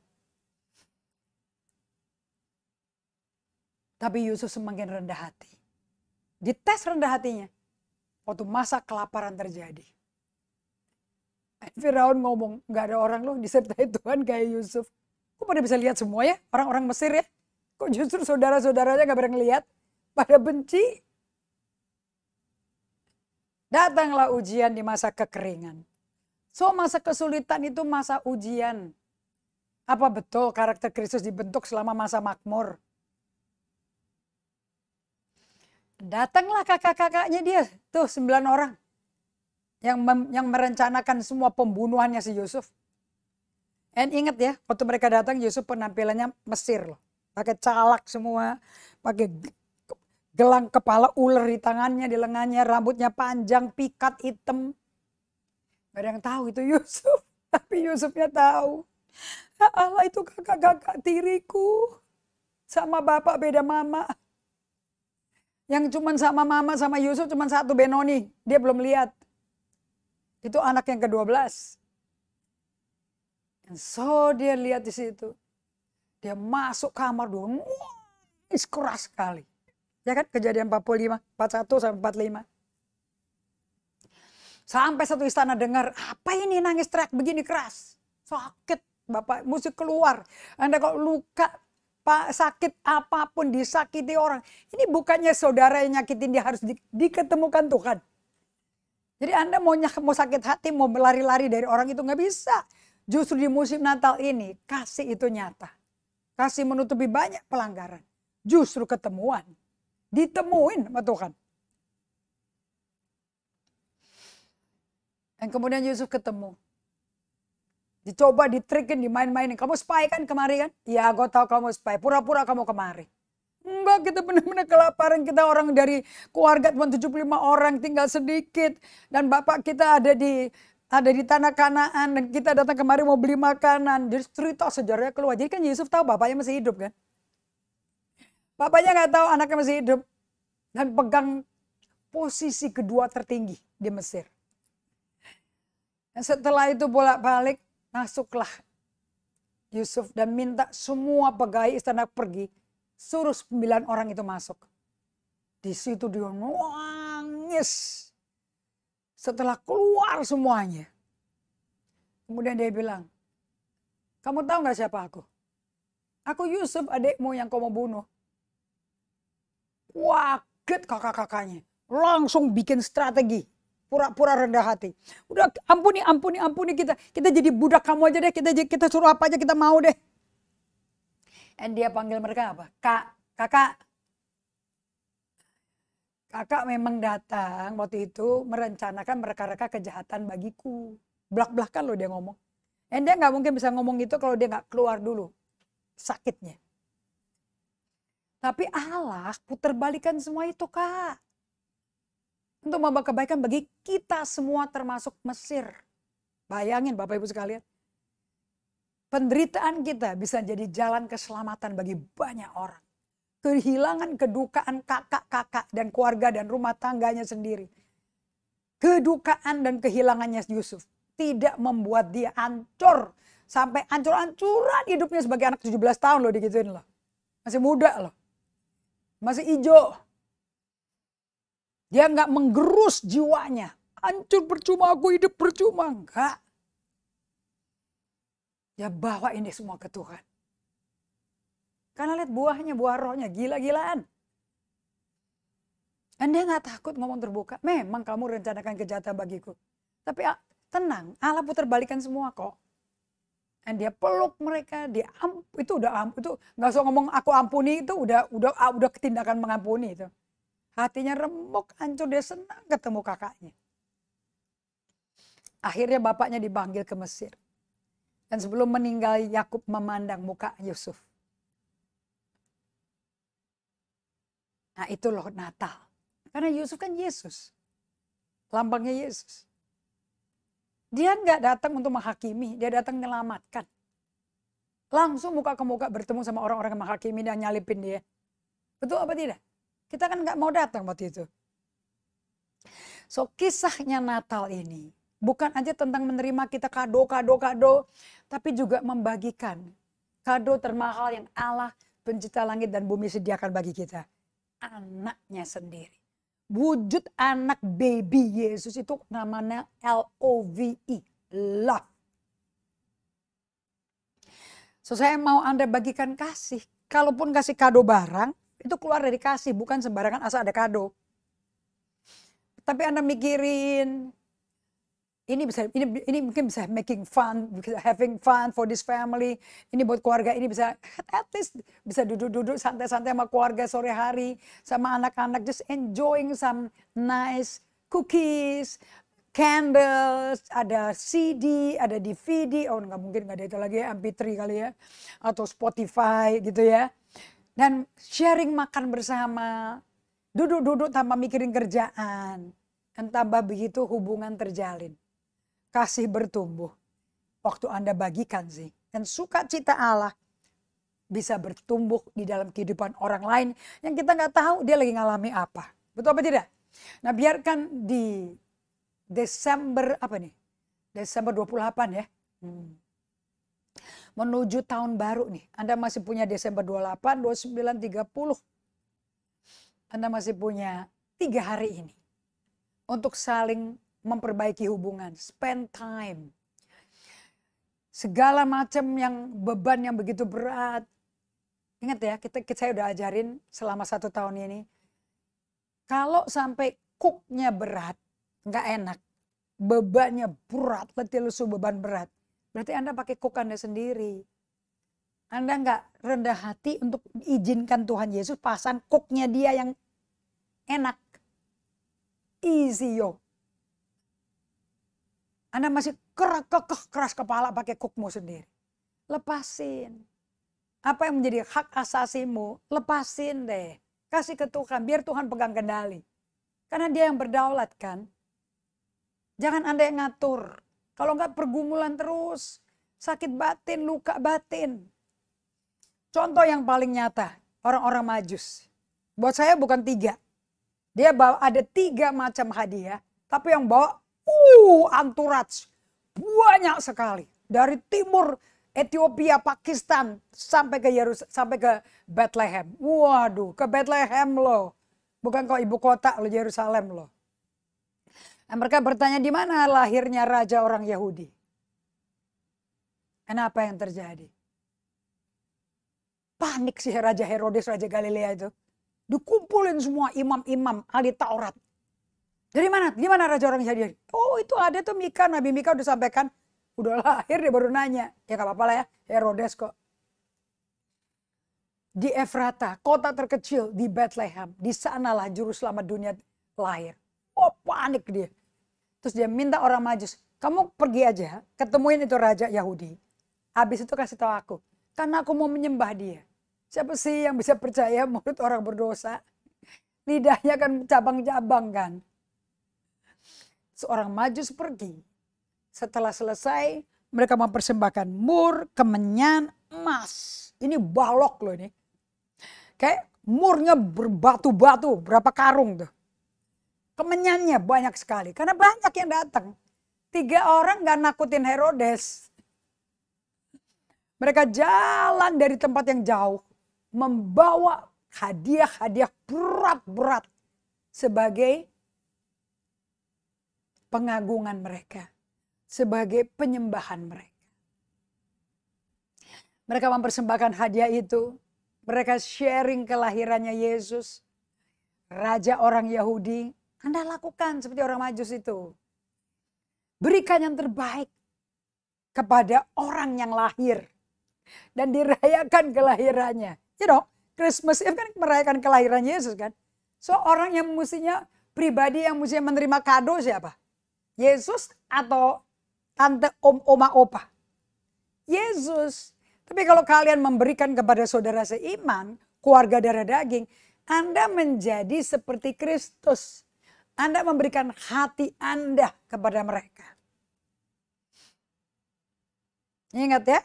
Tapi Yusuf semakin rendah hati. Dites rendah hatinya. Waktu masa kelaparan terjadi. Firaun ngomong, gak ada orang loh disertai Tuhan kayak Yusuf. Kok pada bisa lihat semua ya? Orang-orang Mesir ya? Kok justru saudara-saudaranya gak pernah ngeliat? Pada benci. Datanglah ujian di masa kekeringan. So masa kesulitan itu masa ujian. Apa betul karakter Kristus dibentuk selama masa makmur? Datanglah kakak-kakaknya dia. Tuh 9 orang. Yang merencanakan semua pembunuhannya si Yusuf. Dan ingat ya, waktu mereka datang Yusuf penampilannya Mesir loh. Pakai calak semua. Pakai gelang kepala ular di tangannya, di lengannya, rambutnya panjang, pikat hitam. Gak ada yang tahu itu Yusuf, tapi Yusufnya tahu. Ya Allah, itu kakak-kakak tiriku. Sama bapak beda mama. Yang cuman sama mama sama Yusuf cuman satu, Benoni. Dia belum lihat. Itu anak yang ke-12. So dia lihat di situ. Dia masuk kamar dulu. Nangis keras sekali. Ya kan, kejadian 45, 41 sampai 45. Sampai satu istana dengar, apa ini nangis teriak begini keras. Sakit, Bapak mesti keluar. Anda kalau luka, Pak, sakit apapun, disakiti orang. Ini bukannya saudara yang nyakitin, dia harus diketemukan Tuhan. Jadi Anda mau sakit hati, mau berlari-lari dari orang itu nggak bisa. Justru di musim Natal ini, kasih itu nyata. Kasih menutupi banyak pelanggaran. Justru ketemuan. Ditemuin sama Tuhan. Dan kemudian Yusuf ketemu. Dicoba, ditrikin, dimain-mainin. Kamu spy kan kemari kan? Ya, gue tahu kamu spy. Pura-pura kamu kemari. Enggak, kita benar-benar kelaparan. Kita orang dari keluarga cuma 75 orang, tinggal sedikit. Dan bapak kita ada di tanah Kanaan. Dan kita datang kemari mau beli makanan. Jadi cerita sejarahnya keluar. Jadi kan Yusuf tahu bapaknya masih hidup kan? Bapaknya nggak tahu anaknya masih hidup. Dan pegang posisi kedua tertinggi di Mesir. Dan setelah itu bolak-balik masuklah Yusuf dan minta semua pegawai istana pergi. Suruh 9 orang itu masuk. Di situ dia nangis. Setelah keluar semuanya. Kemudian dia bilang, kamu tahu gak siapa aku? Aku Yusuf, adikmu yang kau mau bunuh. Waget kakak-kakaknya. Langsung bikin strategi. Pura-pura rendah hati. Udah ampuni kita. Kita jadi budak kamu aja deh. Kita suruh apa aja kita mau deh. Dan dia panggil mereka apa? Kakak. Kakak memang datang waktu itu merencanakan mereka-reka kejahatan bagiku. Belak-belakan loh dia ngomong. Dan dia gak mungkin bisa ngomong itu kalau dia gak keluar dulu sakitnya. Tapi Allah putar balikan semua itu, Kak. Untuk membawa kebaikan bagi kita semua termasuk Mesir. Bayangin Bapak Ibu sekalian. Penderitaan kita bisa jadi jalan keselamatan bagi banyak orang. Kehilangan, kedukaan kakak-kakak dan keluarga dan rumah tangganya sendiri. Kedukaan dan kehilangannya Yusuf tidak membuat dia hancur. Sampai hancur-hancuran hidupnya sebagai anak 17 tahun loh digituin loh. Masih muda loh. Masih hijau. Dia nggak menggerus jiwanya. Hancur percuma, aku hidup percuma. Enggak. Dia bawa ini semua ke Tuhan. Karena lihat buahnya, buah rohnya gila-gilaan. Dan dia nggak takut ngomong terbuka. Memang kamu rencanakan kejahatan bagiku. Tapi tenang, Allah putar balikan semua kok. Dan dia peluk mereka, itu nggak usah ngomong aku ampuni, itu udah tindakan mengampuni itu. Hatinya remuk, hancur, dia senang ketemu kakaknya. Akhirnya bapaknya dipanggil ke Mesir. Dan sebelum meninggal Yakub memandang muka Yusuf. Nah itu loh Natal. Karena Yusuf kan Yesus. Lambangnya Yesus. Dia nggak datang untuk menghakimi, dia datang menyelamatkan. Langsung muka ke muka bertemu sama orang-orang yang menghakimi dan nyalipin dia. Betul apa tidak? Kita kan nggak mau datang waktu itu. So kisahnya Natal ini bukan aja tentang menerima kita kado, tapi juga membagikan kado termahal yang Allah pencipta langit dan bumi sediakan bagi kita. Anaknya sendiri. Wujud anak baby Yesus itu namanya LOVE, love. So saya mau Anda bagikan kasih. Kalaupun kasih kado barang, itu keluar dari kasih, bukan sembarangan asal ada kado. Tapi Anda mikirin, ini mungkin bisa making fun, having fun for this family. Ini buat keluarga, ini bisa at least bisa duduk-duduk santai-santai sama keluarga sore hari, sama anak-anak, just enjoying some nice cookies, candles, ada CD, ada DVD, oh nggak mungkin nggak ada itu lagi ya, MP3 kali ya, atau Spotify gitu ya. Dan sharing makan bersama, Duduk-duduk tanpa mikirin kerjaan. Dan tambah begitu hubungan terjalin. Kasih bertumbuh. Waktu Anda bagikan sih. Dan sukacita Allah bisa bertumbuh di dalam kehidupan orang lain. Yang kita nggak tahu dia lagi ngalami apa. Betul apa tidak? Nah biarkan di Desember apa nih? Desember 28 ya. Menuju tahun baru nih. Anda masih punya Desember 28, 29, 30. Anda masih punya 3 hari ini. Untuk saling memperbaiki hubungan. Spend time. Segala macam yang beban yang begitu berat. Ingat ya, saya udah ajarin selama 1 tahun ini. Kalau sampai cooknya berat, nggak enak. Bebannya berat, letih lesu beban berat. Berarti Anda pakai cook Anda sendiri. Anda nggak rendah hati untuk izinkan Tuhan Yesus pasang cooknya dia yang enak. Easy yo. Anda masih keras kepala pakai cookmu sendiri. Lepasin. Apa yang menjadi hak asasimu, lepasin deh. Kasih ke Tuhan, biar Tuhan pegang kendali. Karena dia yang berdaulat kan. Jangan Anda yang ngatur. Kalau enggak pergumulan terus. Sakit batin, luka batin. Contoh yang paling nyata, orang-orang Majus. Buat saya bukan 3. Dia bawa ada 3 macam hadiah. Tapi yang bawa anturaj. Banyak sekali. Dari timur Ethiopia, Pakistan sampai ke Bethlehem. Waduh, ke Bethlehem loh. Bukan kok ibu kota loh, Yerusalem loh. Nah, mereka bertanya di mana lahirnya raja orang Yahudi. Kenapa yang terjadi? Panik sih Raja Herodes, Raja Galilea itu. Dikumpulin semua imam-imam ahli Taurat. Dari mana? Di mana raja orang Yahudi? Oh itu ada tuh Mika, Nabi Mika udah sampaikan. Udah lahir dia baru nanya. Ya gak apa-apa lah ya, Herodes kok. Di Efrata, kota terkecil di Bethlehem. Di sanalah juru selamat dunia lahir. Oh panik dia. Terus dia minta orang Majus. Kamu pergi aja, ketemuin itu raja Yahudi. Habis itu kasih tahu aku. Karena aku mau menyembah dia. Siapa sih yang bisa percaya mulut orang berdosa? Lidahnya kan cabang-cabang kan. Seorang Majus pergi. Setelah selesai, mereka mempersembahkan mur, kemenyan, emas. Ini balok loh ini. Kayak murnya berbatu-batu, berapa karung tuh. Kemenyannya banyak sekali, karena banyak yang datang. 3 orang gak nakutin Herodes. Mereka jalan dari tempat yang jauh, membawa hadiah-hadiah berat-berat sebagai pengagungan mereka. Sebagai penyembahan mereka. Mereka mempersembahkan hadiah itu. Mereka sharing kelahirannya Yesus. Raja orang Yahudi. Anda lakukan seperti orang Majus itu. Berikan yang terbaik kepada orang yang lahir. Dan dirayakan kelahirannya. Ya dong, Christmas Eve kan merayakan kelahiran Yesus kan. So orang yang mestinya pribadi yang mestinya menerima kado siapa? Yesus atau tante, om, oma, opa? Yesus. Tapi kalau kalian memberikan kepada saudara seiman, keluarga darah daging, Anda menjadi seperti Kristus. Anda memberikan hati Anda kepada mereka. Ingat ya,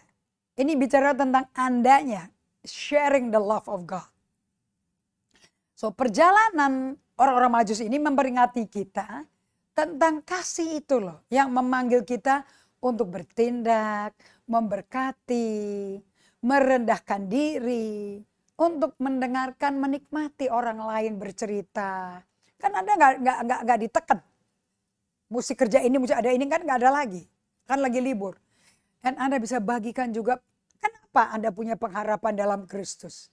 ini bicara tentang Andanya, sharing the love of God. So perjalanan orang-orang Majus ini memperingati kita tentang kasih itu loh, yang memanggil kita untuk bertindak, memberkati, merendahkan diri, untuk mendengarkan, menikmati orang lain bercerita. Kan Anda nggak ditekan. Mesti kerja ini, mesti ada ini, kan nggak ada lagi. Kan lagi libur. Dan Anda bisa bagikan juga, kenapa Anda punya pengharapan dalam Kristus.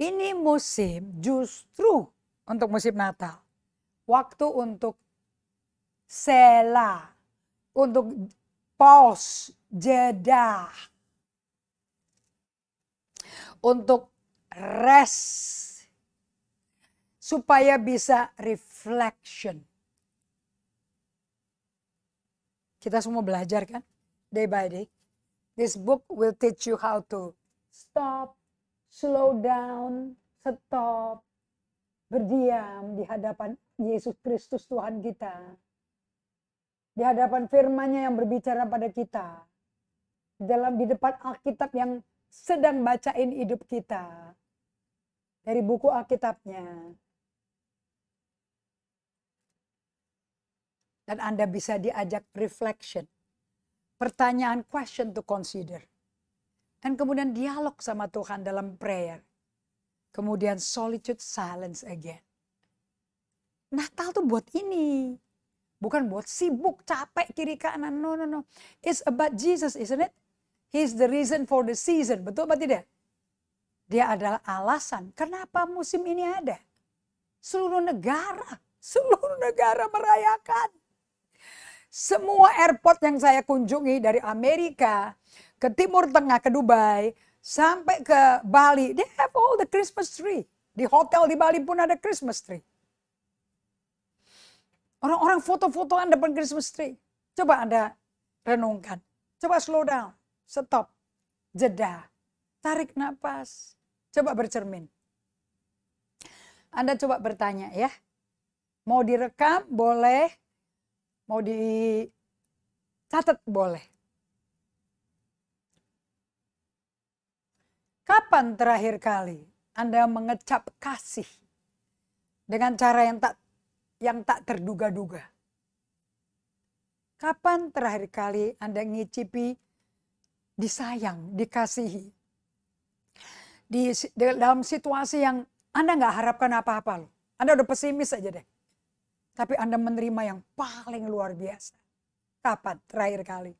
Ini musim justru untuk musim Natal. Waktu untuk Selah, untuk pause, jeda, untuk rest, supaya bisa reflection. Kita semua belajar kan, day by day. This book will teach you how to stop, slow down, stop, berdiam di hadapan Yesus Kristus Tuhan kita. Di hadapan firman-Nya yang berbicara pada kita. Di depan Alkitab yang sedang bacain hidup kita. Dari buku Alkitabnya. Dan Anda bisa diajak reflection. Pertanyaan, question to consider. Dan kemudian dialog sama Tuhan dalam prayer. Kemudian solitude, silence again. Natal tuh buat ini. Bukan buat sibuk, capek, kiri kanan. No. It's about Jesus, isn't it? He's the reason for the season. Betul apa tidak? Dia adalah alasan kenapa musim ini ada. Seluruh negara merayakan. Semua airport yang saya kunjungi dari Amerika ke Timur Tengah, ke Dubai, sampai ke Bali, they have all the Christmas tree. Di hotel di Bali pun ada Christmas tree. Orang-orang foto-fotoan depan Christmas tree. Coba Anda renungkan. Coba slow down, stop, jeda, tarik napas. Coba bercermin. Anda coba bertanya ya. Mau direkam boleh, mau dicatat boleh. Kapan terakhir kali Anda mengecap kasih dengan cara yang tak terduga-duga? Kapan terakhir kali Anda ngicipi disayang, dikasihi? Dalam situasi yang Anda nggak harapkan apa-apa loh. Anda udah pesimis aja deh. Tapi Anda menerima yang paling luar biasa. Kapan terakhir kali?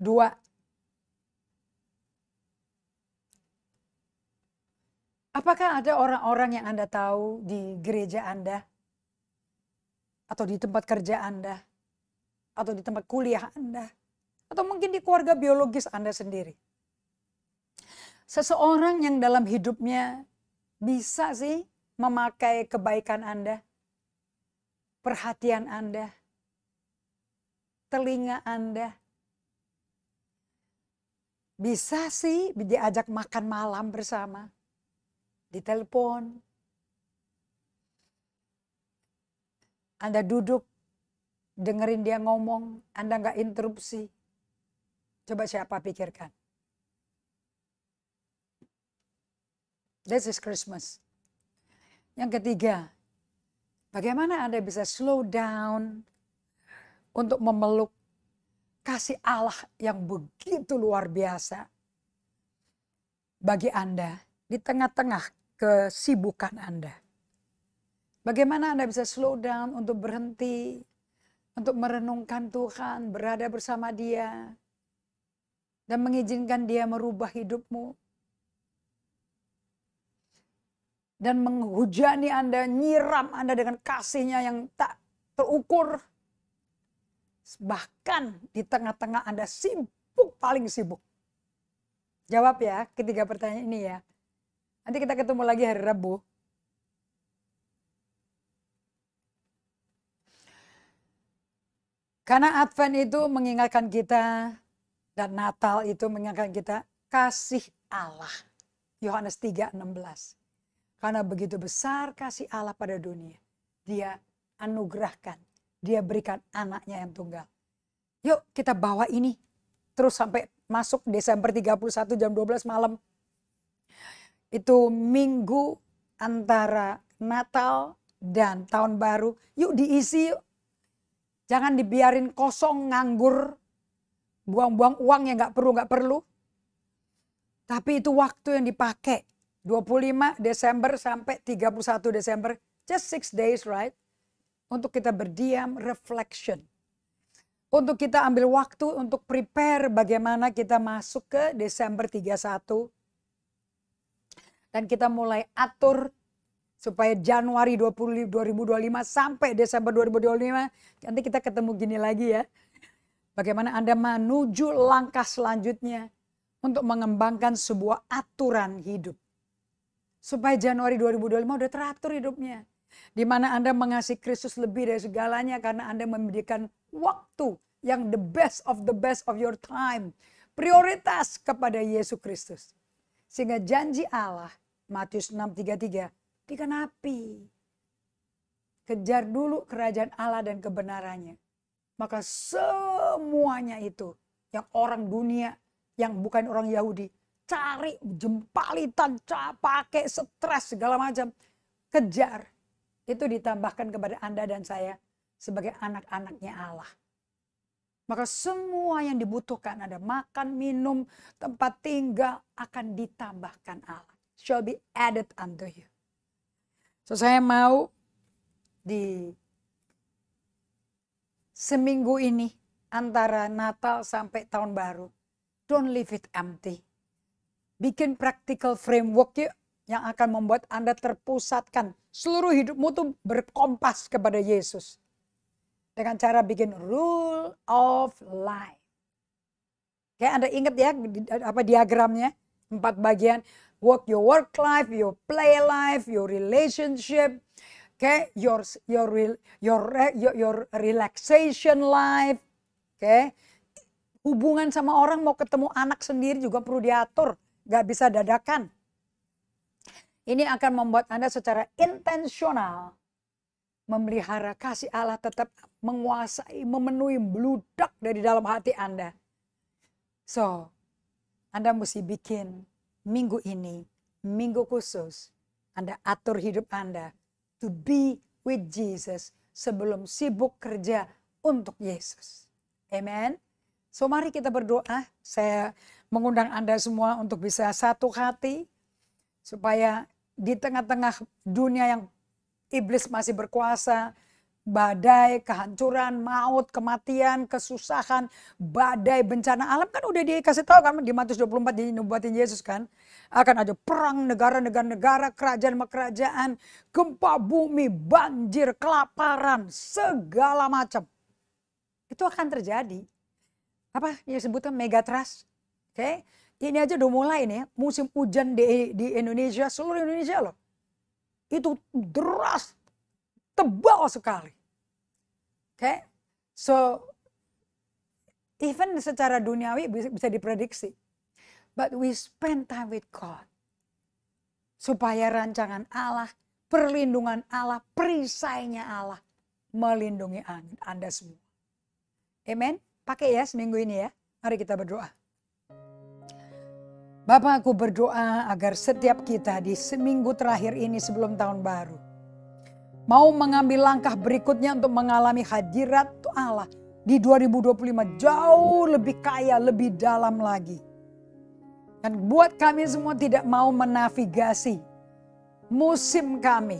2. Apakah ada orang-orang yang Anda tahu di gereja Anda? Atau di tempat kerja Anda? Atau di tempat kuliah Anda? Atau mungkin di keluarga biologis Anda sendiri? Seseorang yang dalam hidupnya bisa sih memakai kebaikan Anda, perhatian Anda, telinga Anda. Bisa sih diajak makan malam bersama. Ditelepon, Anda duduk, dengerin dia ngomong, Anda nggak interupsi. Coba siapa pikirkan. This is Christmas. Yang ketiga, bagaimana Anda bisa slow down untuk memeluk kasih Allah yang begitu luar biasa bagi Anda di tengah-tengah kesibukan Anda. Bagaimana Anda bisa slow down untuk berhenti, untuk merenungkan Tuhan, berada bersama Dia, dan mengizinkan Dia merubah hidupmu. Dan menghujani Anda, nyiram Anda dengan kasih-Nya yang tak terukur. Bahkan di tengah-tengah Anda sibuk, paling sibuk. Jawab ya ketiga pertanyaan ini ya. Nanti kita ketemu lagi hari Rabu. Karena Advent itu mengingatkan kita, dan Natal itu mengingatkan kita kasih Allah. Yohanes 3:16. Karena begitu besar kasih Allah pada dunia, Dia anugerahkan, Dia berikan anaknya yang tunggal. Yuk kita bawa ini terus sampai masuk Desember 31 jam 12 malam. Itu minggu antara Natal dan Tahun Baru. Yuk diisi yuk. Jangan dibiarin kosong, nganggur, buang-buang uang yang gak perlu. Tapi itu waktu yang dipakai. 25 Desember sampai 31 Desember. Just 6 days, right? Untuk kita berdiam, reflection. Untuk kita ambil waktu untuk prepare bagaimana kita masuk ke Desember 31. Dan kita mulai atur supaya Januari 2025 sampai Desember 2025. Nanti kita ketemu gini lagi ya. Bagaimana Anda menuju langkah selanjutnya untuk mengembangkan sebuah aturan hidup. Supaya Januari 2025 udah teratur hidupnya. Di mana Anda mengasihi Kristus lebih dari segalanya karena Anda memberikan waktu yang the best of your time. Prioritas kepada Yesus Kristus. Sehingga janji Allah Matius 6:33 digenapi. Kejar dulu kerajaan Allah dan kebenarannya. Maka semuanya itu yang orang dunia, yang bukan orang Yahudi, cari jempalitan, pakai stres segala macam. Kejar. Itu ditambahkan kepada Anda dan saya sebagai anak-anaknya Allah. Maka semua yang dibutuhkan, ada makan, minum, tempat tinggal, akan ditambahkan Allah. Shall be added unto you. So saya mau di seminggu ini antara Natal sampai tahun baru, don't leave it empty. Bikin practical framework yuk yang akan membuat Anda terpusatkan. Seluruh hidupmu tuh berkompas kepada Yesus. Dengan cara bikin rule of life. Kayak Anda ingat ya apa diagramnya? 4 bagian. Your work life, your play life, your relationship. Okay, your relaxation life. Okay. Hubungan sama orang, mau ketemu anak sendiri juga perlu diatur. Gak bisa dadakan. Ini akan membuat Anda secara intensional memelihara kasih Allah tetap menguasai, memenuhi, meludak dari dalam hati Anda. So, Anda mesti bikin minggu ini, minggu khusus. Anda atur hidup Anda to be with Jesus sebelum sibuk kerja untuk Yesus. Amen. So mari kita berdoa. Saya mengundang Anda semua untuk bisa satu hati. Supaya di tengah-tengah dunia yang iblis masih berkuasa, badai, kehancuran, maut, kematian, kesusahan, badai, bencana alam kan udah dikasih tahu kan di Matius 24 dinubuatin Yesus kan. Akan ada perang negara, kerajaan, gempa bumi, banjir, kelaparan, segala macam. Itu akan terjadi. Apa yang disebutnya megatrust. Oke. Ini aja udah mulai nih musim hujan di Indonesia, seluruh Indonesia loh. Itu deras, tebal sekali. Okay? So, even secara duniawi bisa diprediksi. But we spend time with God. Supaya rancangan Allah, perlindungan Allah, perisainya Allah melindungi Anda semua. Amen. Pakai ya seminggu ini ya. Mari kita berdoa. Bapak, aku berdoa agar setiap kita di seminggu terakhir ini sebelum tahun baru mau mengambil langkah berikutnya untuk mengalami hadirat Allah di 2025 jauh lebih kaya, lebih dalam lagi. Dan buat kami semua tidak mau menavigasi musim kami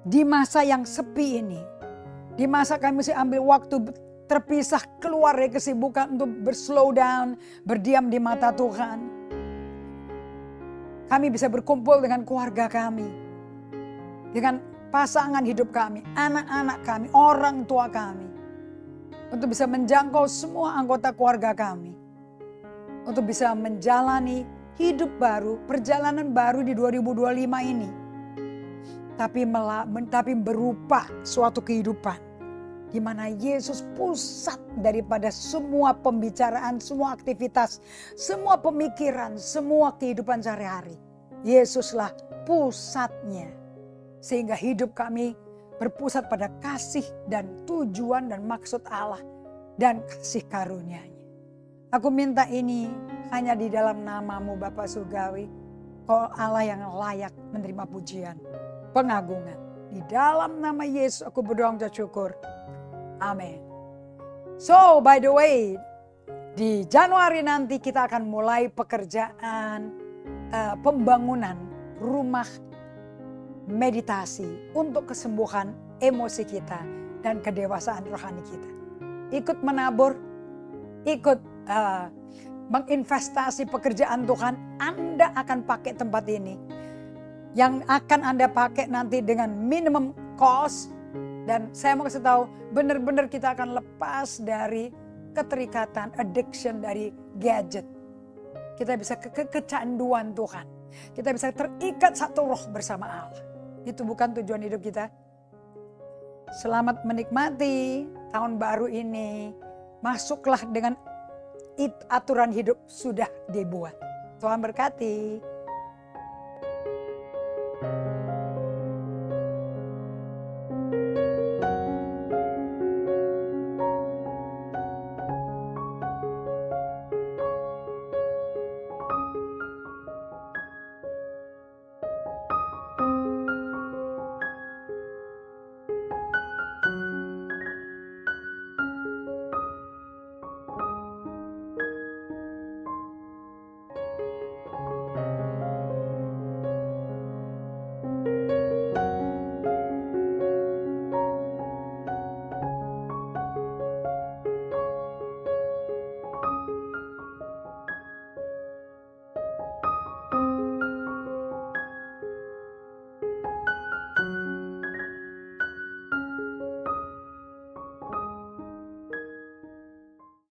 di masa yang sepi ini. Di masa kami mesti ambil waktu terpisah, keluar dari kesibukan untuk berslow down, berdiam di mata Tuhan. Kami bisa berkumpul dengan keluarga kami, dengan pasangan hidup kami, anak-anak kami, orang tua kami. Untuk bisa menjangkau semua anggota keluarga kami. Untuk bisa menjalani hidup baru, perjalanan baru di 2025 ini. Tapi berupa suatu kehidupan di mana Yesus pusat daripada semua pembicaraan, semua aktivitas, semua pemikiran, semua kehidupan sehari-hari. Yesuslah pusatnya. Sehingga hidup kami berpusat pada kasih dan tujuan dan maksud Allah dan kasih karunia-Nya. Aku minta ini hanya di dalam nama-Mu Bapa Surgawi, Kau Allah yang layak menerima pujian, pengagungan. Di dalam nama Yesus aku berdoa dan syukur. Amin. So by the way, di Januari nanti kita akan mulai pekerjaan pembangunan rumah meditasi untuk kesembuhan emosi kita dan kedewasaan rohani kita. Ikut menabur, ikut menginvestasi pekerjaan Tuhan. Anda akan pakai tempat ini. Yang akan Anda pakai nanti dengan minimum cost. Dan saya mau kasih tahu, benar-benar kita akan lepas dari keterikatan, addiction dari gadget. Kita bisa kecanduan Tuhan. Kita bisa terikat satu roh bersama Allah. Itu bukan tujuan hidup kita. Selamat menikmati tahun baru ini. Masuklah dengan aturan hidup sudah dibuat. Tuhan berkati.